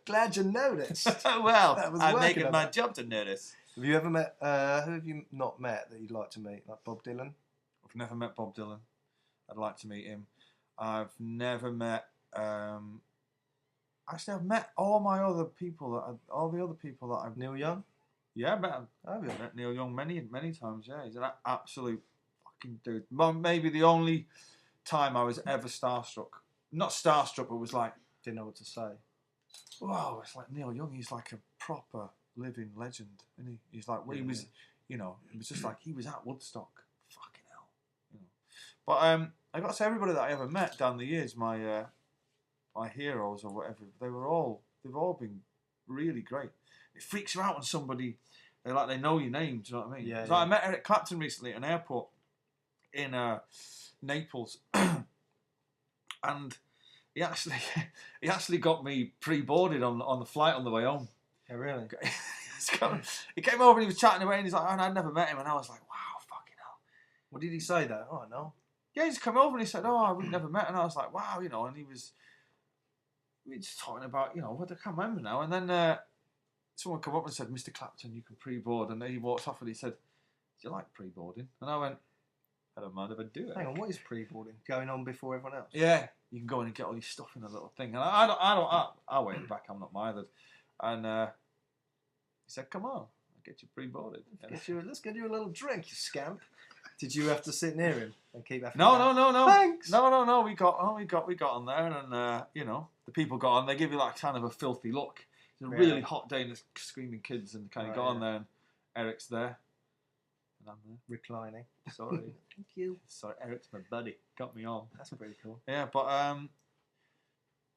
Glad you noticed. Well, I'm making my job to notice. Have you ever met... who have you not met that you'd like to meet? Like Bob Dylan? I've never met Bob Dylan. I'd like to meet him. I've never met... actually, I've met all the other people that I've... Neil Young? Yeah, I met him. Have you? Met Neil Young many times, yeah. He's an absolute fucking dude. Maybe the only time I was ever starstruck. Not starstruck, but was like... Didn't know what to say. Wow, it's like Neil Young. He's like a proper living legend, isn't he? He's like... Well, he was... You know, it was just like he was at Woodstock. Fucking hell. You know. But I got to say, everybody that I ever met down the years, my heroes or whatever, they've all been really great. It freaks you out when somebody they know your name. Do you know what I mean? Yeah. I met Eric Clapton recently at an airport in Naples, and he actually got me pre-boarded on the flight on the way home. Yeah, really? He came over and he was chatting away, and he's like, oh, I'd never met him, and I was like, wow, fucking hell. What did he say though? Oh no. Yeah, he just came over and he said, oh, we've never met, and I was like, wow, you know, and we were just talking about, you know, what I can't remember now, and then. Someone come up and said, Mr. Clapton, you can pre-board. And then he walked off and he said, do you like pre-boarding? And I went, I don't mind if I do it. Hang on, what is pre-boarding? Going on before everyone else? Yeah, you can go in and get all your stuff in a little thing. And I'll wait in the back, I'm not bothered. And he said, come on, I'll get you pre-boarded. Let's get you a little drink, you scamp. Did you have to sit near him and keep having No. Thanks. No. We got on there and, you know, the people got on. They give you like kind of a filthy look. It's a really hot day and there's screaming kids and kind of got on there and Eric's there. And I'm there. Reclining. Sorry. Thank you. Sorry, Eric's my buddy. Got me on. That's pretty cool. Yeah, but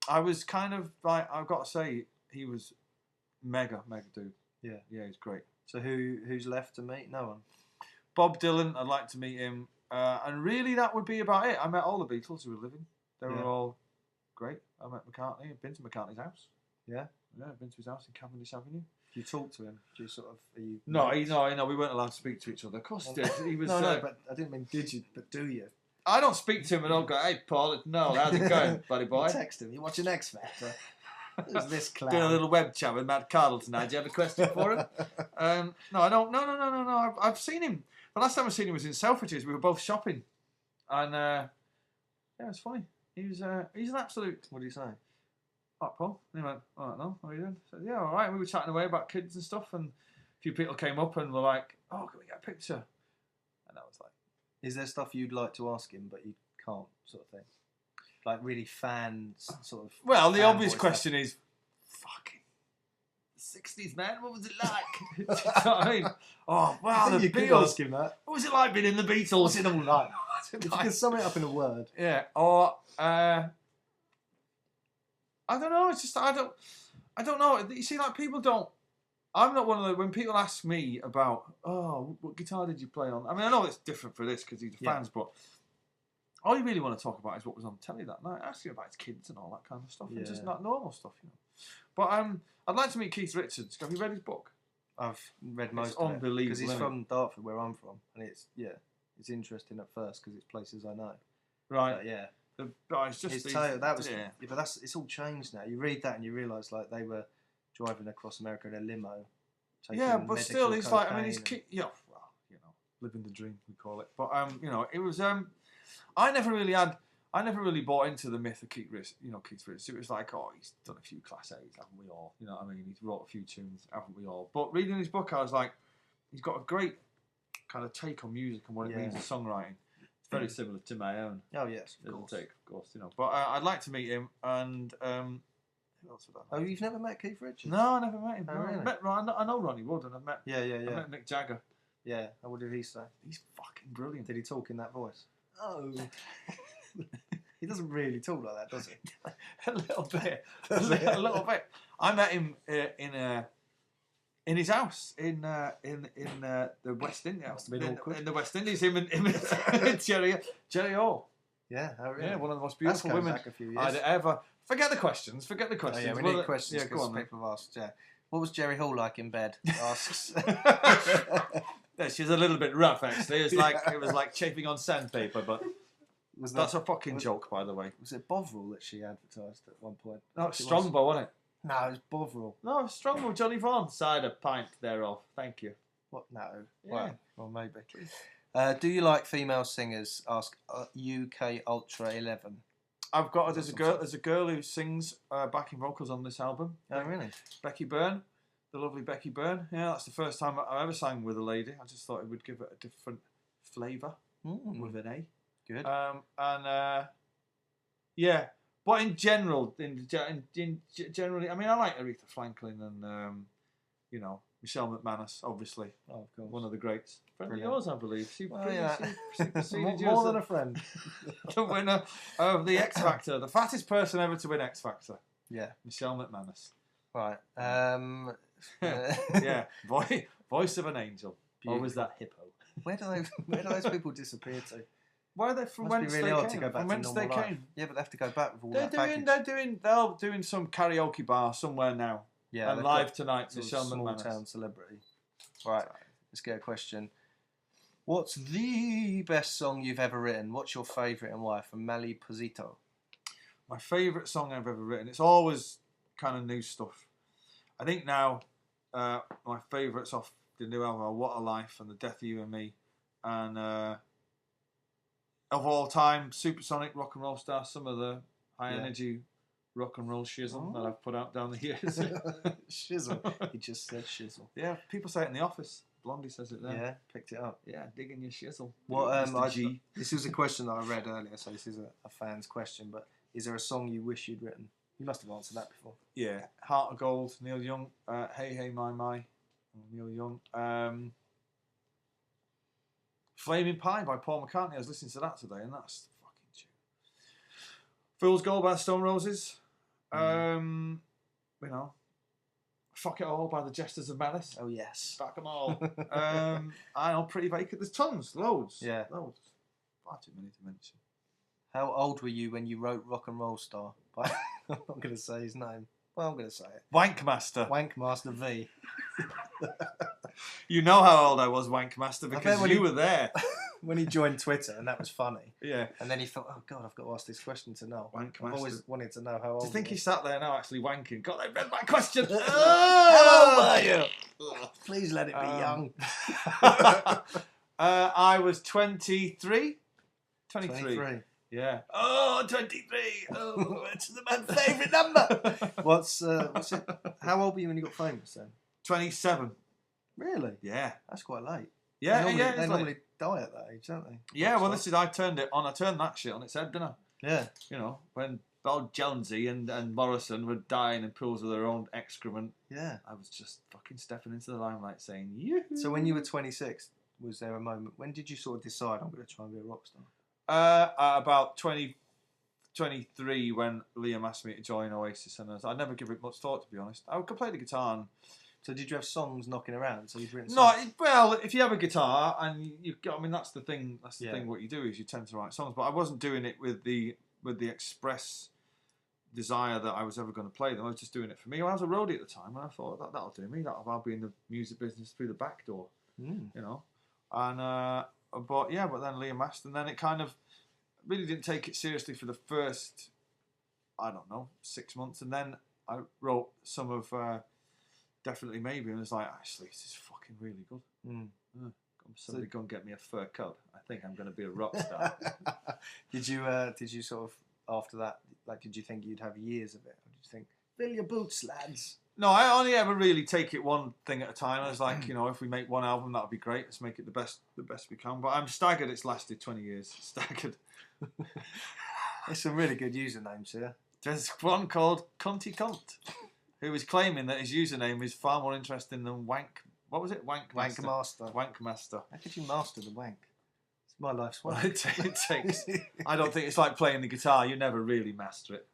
I was kind of like, I've got to say, he was mega dude. Yeah. Yeah, he's great. So who's left to meet? No one? Bob Dylan, I'd like to meet him. And really that would be about it. I met all the Beatles who were living. They were all great. I met McCartney. I've been to McCartney's house. Yeah? Yeah, I've been to his house in Cavendish Avenue. Do you talk to him? Do you sort of... No, we weren't allowed to speak to each other. Of course he did. He was, no, but I didn't mean did you, but do you? I don't speak to him and I'll go, hey, Paul, it's Noel, how's it going, buddy boy? You text him. You watching X Factor? Who's this clown? Doing a little web chat with Matt Cardle tonight. Do you have a question for him? No, I don't. No. I've seen him. The last time I seen him was in Selfridges. We were both shopping. And yeah, it's funny. He's an absolute. What do you say? All right, Paul. And he went, all right, no, how are you doing? I said, yeah, all right. We were chatting away about kids and stuff, and a few people came up and were like, oh, can we get a picture? And I was like, is there stuff you'd like to ask him but you can't, sort of thing? Like really fans, sort of. Well, the obvious stuff. question is, fucking the 60s, man. What was it like? Do you know what I mean? Oh, wow, the you could Beatles. ask him that. What was it like being in the Beatles? What's it all like? If If you could sum it up in a word. Yeah, or I don't know. It's just I don't know. You see, like people don't. I'm not one of the when people ask me about what guitar did you play on. I mean, I know it's different for this because these are fans, but all you really want to talk about is what was on telly that night. Ask you about his kids and all that kind of stuff, and just not normal stuff, you know. But I'd like to meet Keith Richards. Have you read his book? I've read most It's of it. unbelievable. Because he's from Dartford, where I'm from, and it's interesting at first because it's places I know. Right. But yeah. It's just but it's all changed now. You read that and you realise like they were driving across America in a limo. Yeah, but still, he's like, I mean, he's living the dream, we call it. But it was I never really bought into the myth of Keith Richards. It was like, oh, he's done a few Class A's, haven't we all? You know what I mean? He's wrote a few tunes, haven't we all? But reading his book, I was like, he's got a great kind of take on music and what it means in songwriting. It's very similar to my own. Oh yes, of little course. take, of course, you know. But I'd like to meet him, and who else would I like? Oh, you've never met Keith Richards? No, I never met him. Oh, no. really? I know Ronnie Wood, and I've met. Yeah. I met Mick Jagger. Yeah. And what did he say? He's fucking brilliant. Did he talk in that voice? Oh. He doesn't really talk like that, does he? A little bit. A little bit. I met him in his house in the West Indies. Must have been awkward. In the West Indies, him and Jerry Hall. Yeah, oh, really? Yeah, one of the most beautiful women back a few years. I'd ever. Forget the questions. Oh, yeah, we need questions because people have asked. Yeah, what was Jerry Hall like in bed? Asks. Yeah, she's a little bit rough actually. It was like chafing on sandpaper, but that's a fucking joke, by the way. Was it Bovril that she advertised at one point? No, it's Strongbow, wasn't it? No, it was Bovril. No, it's Strongbow. Johnny Vaughan. Cider pint thereof. Thank you. What? No. Yeah. Well, maybe. Do you like female singers? Ask UK Ultra 11. I've got there's a girl who sings backing vocals on this album. Oh, really? Becky Byrne, the lovely Becky Byrne. Yeah, that's the first time I ever sang with a lady. I just thought it would give it a different flavour with an A. Good. Yeah, but in general, generally, I mean, I like Aretha Franklin and Michelle McManus, obviously. Oh, of course. One of the greats. Friend of yours, I believe. She more than a friend. The winner of the X Factor, the fattest person ever to win X Factor. Yeah, Michelle McManus. Right. Yeah, voice of an angel. Or was that hippo? Where do those people disappear to? Where are they from? Must be really hard to go back from to whence normal they life. came? Yeah, but they have to go back with all They're doing some karaoke bar somewhere now. Yeah, and live tonight. Michelle McManus. Small town celebrity. Right. Let's get a question. What's the best song you've ever written? What's your favourite and why? From Mali Posito. My favourite song I've ever written. It's always kind of new stuff. I think now my favourites off the new album are What a Life and The Death of You and Me. And of all time, Supersonic, Rock and Roll Star, some of the high energy rock and roll shizzle that I've put out down the years. Shizzle. He just said shizzle. Yeah, people say it in the office. Blondie says it there. Yeah, picked it up. Yeah, digging your shizzle. What? This was a question that I read earlier, so this is a fan's question. But is there a song you wish you'd written? You must have answered that before. Yeah, Heart of Gold, Neil Young. Hey Hey My, Neil Young. Flaming Pie by Paul McCartney. I was listening to that today, and that's the fucking tune. Fool's Gold by the Stone Roses. Fuck It All by the Jesters of Malice. Oh yes, back them all. I know, Pretty Vacant. There's tons, loads. Yeah, loads. Far too many to mention. How old were you when you wrote Rock and Roll Star? I'm not going to say his name. Well, I'm going to say it. Wankmaster. Wankmaster V. You know how old I was, Wankmaster, because you were there. When he joined Twitter, and that was funny. Yeah. And then he thought, oh, God, I've got to ask this question to Noel. Wankmaster. I've always wanted to know how old Do you think he sat there now actually wanking? God, I read my question. How old are you? Please let it be young. I was 23. 23. Yeah. Oh, 23. Oh, it's my favourite number. What's it? How old were you when you got famous then? 27. Really? Yeah. That's quite late. Yeah, They normally die at that age, don't they? Yeah, well, I turned that shit on its head, didn't I? Yeah. You know, when old Jonesy and Morrison were dying in pools of their own excrement. Yeah. I was just fucking stepping into the limelight saying, yoo-hoo. So when you were 26, was there a moment, when did you sort of decide, I'm going to try and be a rock star? About 23 when Liam asked me to join Oasis, and I never give it much thought, to be honest. I could play the guitar. And, so did you have songs knocking around? So you've written no, songs? well, if you have a guitar and that's the thing. That's the thing. What you do is you tend to write songs, but I wasn't doing it with the express desire that I was ever going to play them. I was just doing it for me. I was a roadie at the time, and I thought that'll do me. I'll be in the music business through the back door, you know. And but then Liam asked, and then it kind of really didn't take it seriously for the first, I don't know, 6 months, and then I wrote some of Definitely Maybe, and was like, actually, this is fucking really good. Somebody go and get me a fur coat. I think I'm going to be a rock star. Did you sort of, after that, like, did you think you'd have years of it? Or did you think, fill your boots, lads? No, I only ever really take it one thing at a time. I was like, if we make one album, that'll be great. Let's make it the best we can. But I'm staggered it's lasted 20 years. Staggered. There's some really good usernames here. There's one called Cunty Cunt, who is claiming that his username is far more interesting than Wank. What was it? Wank Master. Wank Master. How could you master the wank? It's my life's work. Well, it takes. I don't think it's like playing the guitar. You never really master it.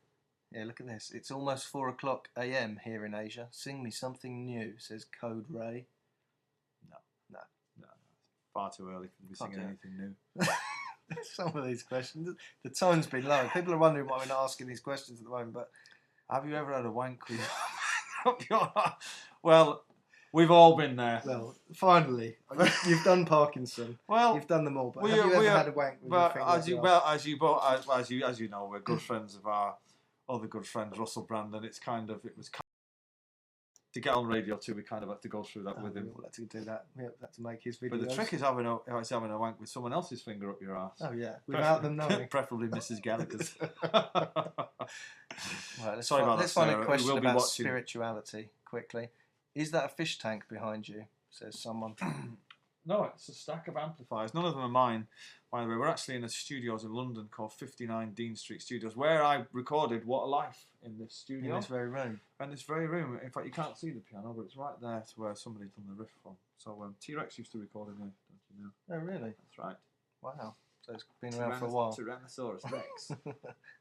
Yeah, look at this. It's almost 4:00 a.m. here in Asia. Sing me something new, says Code Ray. No. Far too early for me singing anything new. Some of these questions, the tone's been low. People are wondering why we're not asking these questions at the moment. But have you ever had a wank with? Well, we've all been there. Well, finally, you've done Parkinson. Well, you've done them all. But have you ever had a wank with your finger? As you know, we're good friends of our other good friend Russell Brandon. It was to get on Radio 2. We kind of had to go through that with him. We'll have to do that. We have to make his videos. But the trick is having a wank with someone else's finger up your arse. Oh yeah, without them knowing. Preferably Mrs. Gallagher's. Right, let's find a question about spirituality quickly. Is that a fish tank behind you? Says someone. No, it's a stack of amplifiers. None of them are mine, by the way. We're actually in a studios in London called 59 Dean Street Studios, where I recorded What a Life in this studio. In this very room. In this very room. In fact, you can't see the piano, but it's right there to where somebody's done the riff from. So T-Rex used to record in there, don't you know? Oh, really? That's right. Wow. So it's been around for a while. Tyrannosaurus Rex.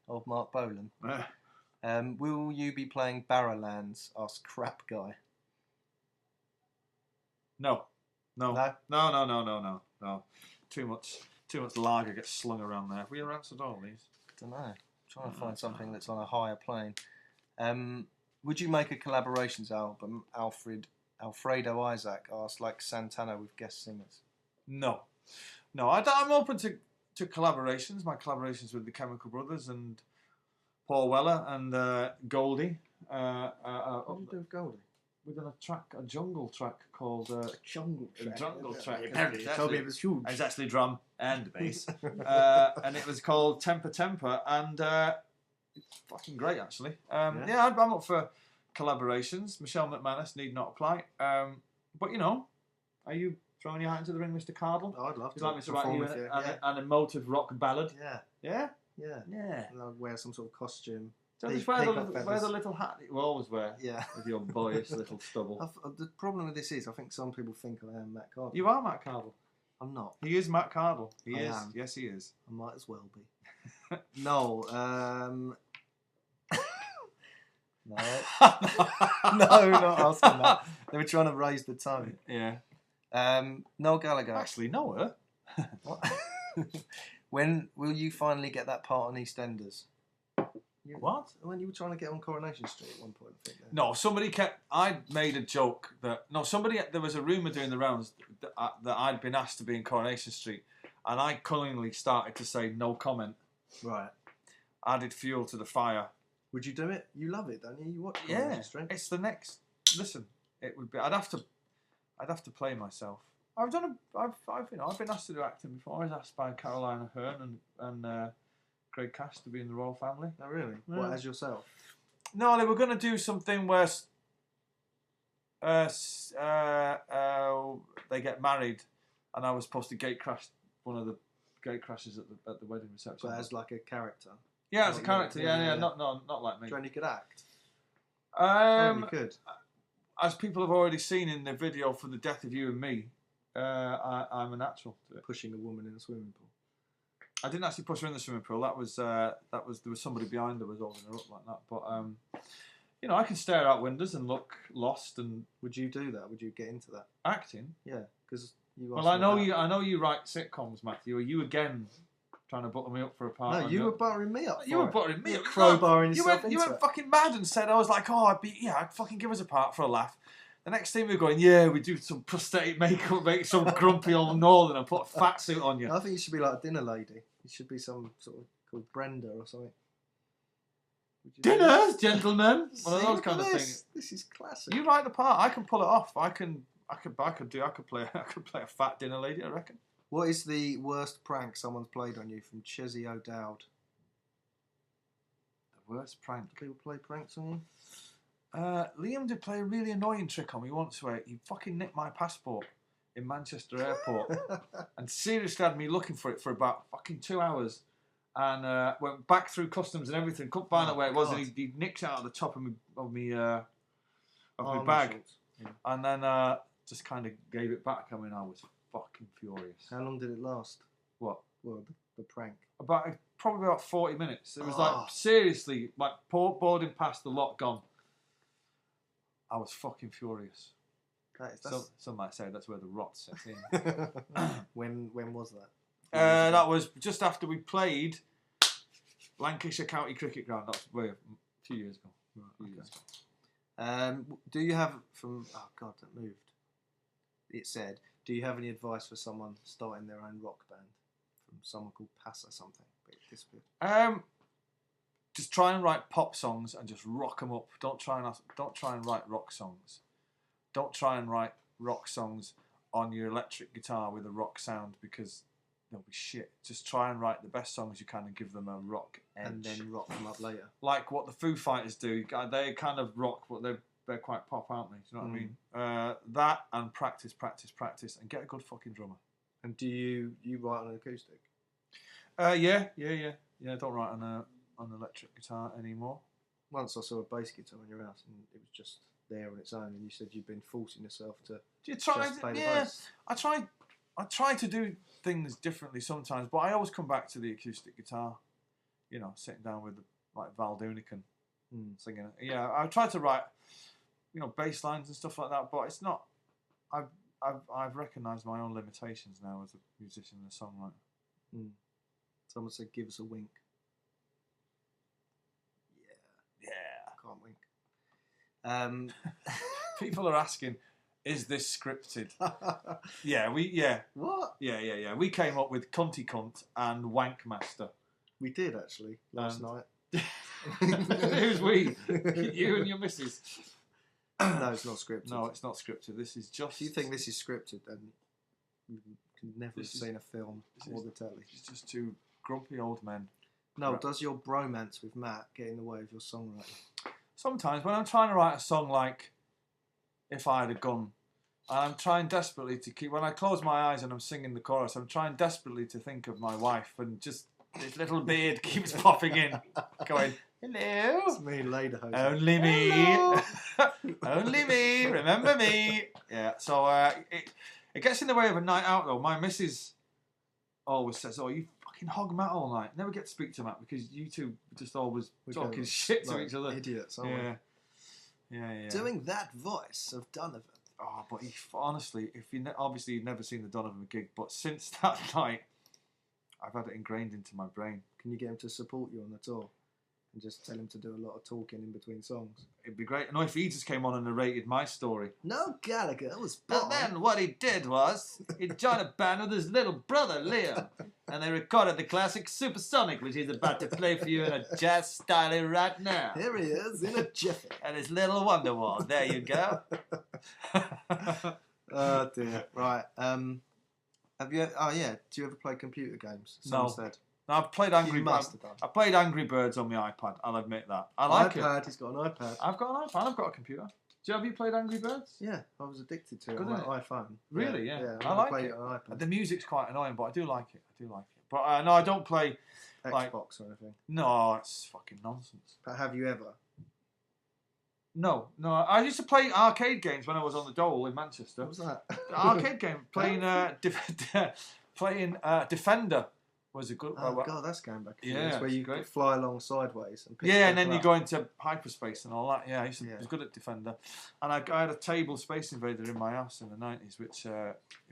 Old Mark Bolan. Will you be playing Barrowlands? Asked Crap Guy. No. No. Too much lager gets slung around there. Have we answered all these? I don't know. I'm trying to find something that's on a higher plane. Would you make a collaborations album? Alfredo Isaac asked, like Santana with guest singers. No. I'm open to collaborations. My collaborations with the Chemical Brothers and Paul Weller and Goldie. What do you do with Goldie? We've done a jungle track called Jungle Track. Apparently, told me it was huge. It's actually drum and bass, and it was called Temper, and it's fucking great actually. I'm up for collaborations. Michelle McManus need not apply. But are you throwing your hat into the ring, Mr. Cardle? Oh, I'd love to. Would you like me to write you an emotive rock ballad? Yeah. Yeah. And I'd wear some sort of costume. So just wear the little hat that you always wear. Yeah. With your boyish little stubble. The problem with this is, I think some people think I am Matt Cardle. You are Matt Cardle. I'm not. He is Matt Cardle. He is. Am. Yes, he is. I might as well be. No. No. No, not asking that. They were trying to raise the tone. Yeah. Noel Gallagher. Actually, Noah. What? When will you finally get that part on EastEnders? What? When you were trying to get on Coronation Street at one point, I think. No, I made a joke that... No, there was a rumour doing the rounds that I'd been asked to be in Coronation Street, and I cunningly started to say no comment. Right. Added fuel to the fire. Would you do it? You love it, don't you? You watch Coronation Street? It's the next... Listen, it would be... I'd have to play myself. I've been asked to do acting before. I was asked by Caroline Aherne and Craig Cash to be in the royal family. Oh, really? Yeah. What, as yourself? No, they were going to do something where they get married, and I was supposed to gate crash one of the gate crashes at the wedding reception. But as like a character? Yeah, as a character. Yeah. Not like me. Do you reckon you could act? You could. As people have already seen in the video for The Death of You and Me, I'm a natural to it. Pushing a woman in a swimming pool. I didn't actually push her in the swimming pool. That was there was somebody behind her was holding her up like that. But I can stare out windows and look lost. And would you do that? Would you get into that? Acting? Yeah, because you. Well, I know you write sitcoms, Matthew. Are you again trying to butter me up for a part? No, you were buttering me up. You were buttering me up. Crowbarring yourself You went fucking mad and said I was like, I'd fucking give us a part for a laugh. The next thing we were going, we do some prosthetic makeup, make some grumpy old northern and put a fat suit on you. I think you should be like a dinner lady. You should be some sort of called Brenda or something. Dinners, gentlemen. One of those kind of things. This is classic. You write the part. I can pull it off. I could play a fat dinner lady, I reckon. What is the worst prank someone's played on you from Chezzy O'Dowd? The worst prank. Do people play pranks on you? Liam did play a really annoying trick on me once where he fucking nicked my passport in Manchester Airport and seriously had me looking for it for about fucking 2 hours and went back through customs and everything, couldn't find out where it was, and he nicked it out of the top of my bag. Yeah. And then just kind of gave it back. I mean, I was fucking furious. How long did it last? What? Well, the prank. Probably about 40 minutes. It was like, seriously, like boarding past the lot gone. I was fucking furious. Some might say that's where the rot set in. When was that? That was just after we played Lancashire County Cricket Ground. That was a few years ago. Do you have oh God, that moved. It said, do you have any advice for someone starting their own rock band? From someone called Passa something, but it disappeared. Just try and write pop songs and just rock them up. Don't try and write rock songs. Don't try and write rock songs on your electric guitar with a rock sound because they'll be shit. Just try and write the best songs you can and give them a rock edge. And then rock them up later. Like what the Foo Fighters do. They kind of rock, but they're quite pop, aren't they? Do you know what I mean? That and practice, and get a good fucking drummer. And do you write on an acoustic? Yeah. Don't write on an electric guitar anymore. Once I saw a bass guitar in your house and it was just there on its own, and you said you've been forcing yourself to just play the bass. I try to do things differently sometimes, but I always come back to the acoustic guitar. You know, sitting down with like Val Doonican singing. Yeah, I try to write, bass lines and stuff like that, but it's not. I've recognised my own limitations now as a musician and a songwriter. Someone said, "Give us a wink." Yeah, I can't wink. People are asking, is this scripted? What? Yeah. We came up with Cunty Cunt and Wankmaster. We did actually last night. Who's we? You and your missus. No, it's not scripted. No, it's not scripted. This is just. If you think this is scripted, then you can never have seen a film or the telly. It's just two grumpy old men. No, does your bromance with Matt get in the way of your songwriting? Sometimes when I'm trying to write a song like If I Had a Gun, and I'm trying desperately to keep, when I close my eyes and I'm singing the chorus, I'm trying desperately to think of my wife, and just this little beard keeps popping in, going, hello. It's me, Lederhosen. Only me. Only me. Remember me. Yeah, so it gets in the way of a night out, though. My missus always says, you fucking hog Matt all night. Never get to speak to Matt because you two just always talking shit to each other. Idiots, aren't we? Yeah. Doing that voice of Donovan. Oh, but honestly, if obviously you've never seen the Donovan gig, but since that night, I've had it ingrained into my brain. Can you get him to support you on the tour? And just tell him to do a lot of talking in between songs? It'd be great. No, if he just came on and narrated my story. Noel Gallagher was born. And then what he did was, he joined a band with his little brother, Liam. And they recorded the classic Supersonic, which he's about to play for you in a jazz style right now. Here he is, in a jiffy. And his little Wonderwall. There you go. Oh dear. Right. Have you? Oh yeah. Do you ever play computer games? Someone said. No, I've played Angry Birds. I played Angry Birds on my iPad. I'll admit that. I like it. He's got an iPad. I've got an iPad. I've got a computer. Have you played Angry Birds? Yeah, I was addicted to it on my iPhone. Really? Yeah. I like it. On iPad. The music's quite annoying, but I do like it. But no, I don't play Xbox or anything. No, it's fucking nonsense. But have you ever? No. I used to play arcade games when I was on the dole in Manchester. What was that? Arcade game playing Defender was a good. Oh god, that's going back. Yeah, where you could fly along sideways. And and then you go into hyperspace and all that. Yeah, I was good at Defender, and I had a table Space Invader in my house in the 90s, which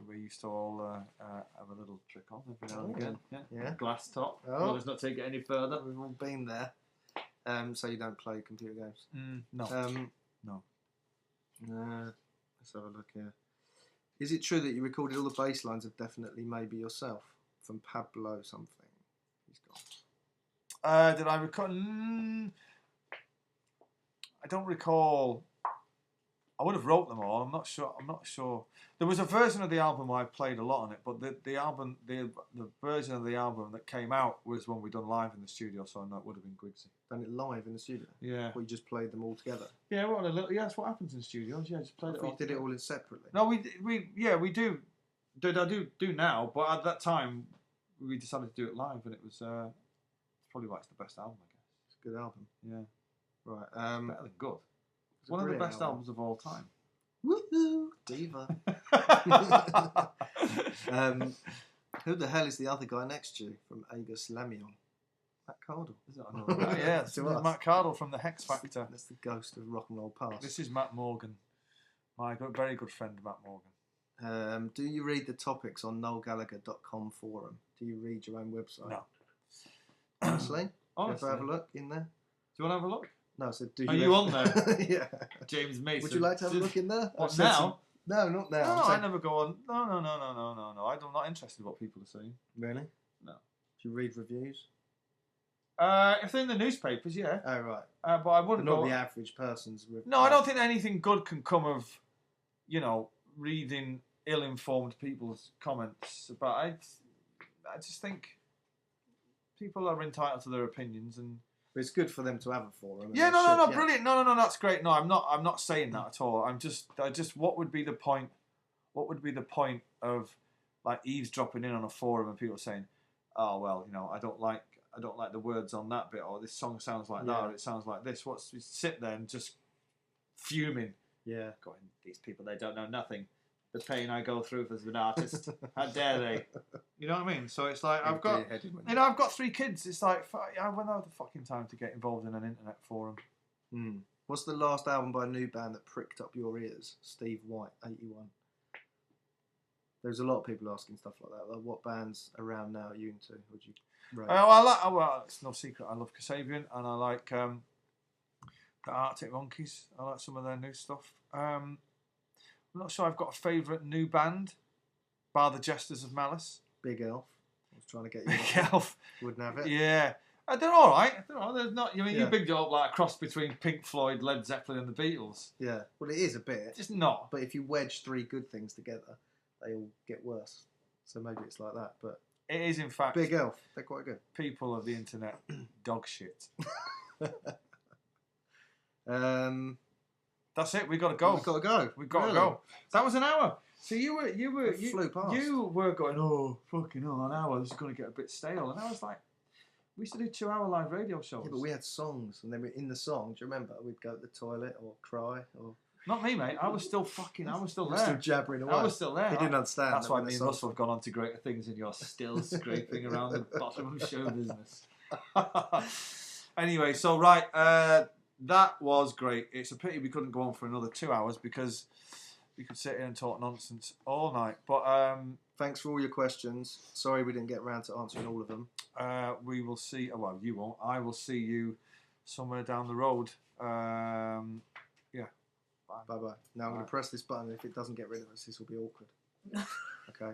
we used to all have a little trick on every now and again. Yeah. Glass top. Oh. Let's not take it any further. We've all been there. So you don't play computer games? No. No. Let's have a look here. Is it true that you recorded all the bass lines of Definitely Maybe Yourself? From Pablo something. He's gone. Did I record? I don't recall. I would have wrote them all. I'm not sure. There was a version of the album where I played a lot on it, but the version of the album that came out was one we done live in the studio, so I know it would have been Grigsy. Done it live in the studio? Yeah. Or you just played them all together? Yeah, that's what happens in studios. Yeah, just played it all. You did it all separately? No, we do. I do now, but at that time we decided to do it live, and it was probably why it's the best album, I guess. It's a good album. Yeah. Right. Better than good. It's one of the best albums of all time. Woohoo! Diva. Who the hell is the other guy next to you from Agus Lamion? Matt Cardle. Is it? Oh, yeah, it's Matt Cardle from the Hex Factor. That's the ghost of rock and roll past. This is Matt Morgan. My very good friend, Matt Morgan. Do you read the topics on noelgallagher.com forum? Do you read your own website? No. Honestly? Do you ever have a look in there? Do you want to have a look? No, I said, Are you on there? Yeah. James Mason. Would you like to have a look in there? What, now? No, not now. No, I never go on. No. I'm not interested in what people are saying. Really? No. Do you read reviews? If they're in the newspapers, yeah. Oh, right. But I wouldn't but not the average person's review. No, I don't think anything good can come of, reading ill-informed people's comments. But I just think people are entitled to their opinions, and but it's good for them to have a forum. Yeah, no, brilliant. No, that's great. No, I'm not saying that at all. I just, what would be the point? What would be the point of like eavesdropping in on a forum and people saying, "Oh well, I don't like the words on that bit, or this song sounds like that, or it sounds like this." You sit there and just fuming. Yeah, going, these people, they don't know nothing. The pain I go through as an artist. How dare they? You know what I mean? So it's like I've got 3 kids. It's like I won't have the fucking time to get involved in an internet forum. What's the last album by a new band that pricked up your ears? Steve White, 81. There's a lot of people asking stuff like that. Like, what bands around now are you into? Would you rate? Well, it's no secret. I love Kasabian, and I like the Arctic Monkeys. I like some of their new stuff. I'm not sure I've got a favourite new band, bar the Jesters of Malice. Big Elf. I was trying to get you. Big Elf. Wouldn't have it. Yeah. They're all right. There's not. You bigged it up like a cross between Pink Floyd, Led Zeppelin, and the Beatles. Yeah. Well, it is a bit. It's not. But if you wedge 3 good things together, they all get worse. So maybe it's like that. But it is, in fact. Big Elf. They're quite good. People of the internet, dog shit. That's it. We got to go. We got to go. That was an hour. So you flew past. You were going, oh fucking hell, an hour. This is going to get a bit stale. And I was like, we used to do 2-hour live radio shows. Yeah, but we had songs, and then in the song, do you remember? We'd go to the toilet or cry or. Not me, mate. I was still there. Still jabbering away. I was still there. He didn't understand. That's why me and Russell have gone on to greater things, and you're still scraping around the bottom of show business. Anyway, so right. That was great. It's a pity we couldn't go on for another 2 hours because we could sit here and talk nonsense all night. But thanks for all your questions. Sorry we didn't get around to answering all of them. We will see. Well, you won't. I will see you somewhere down the road. Yeah. Bye bye. Now I'm going to press this button. If it doesn't get rid of us, this will be awkward. Okay.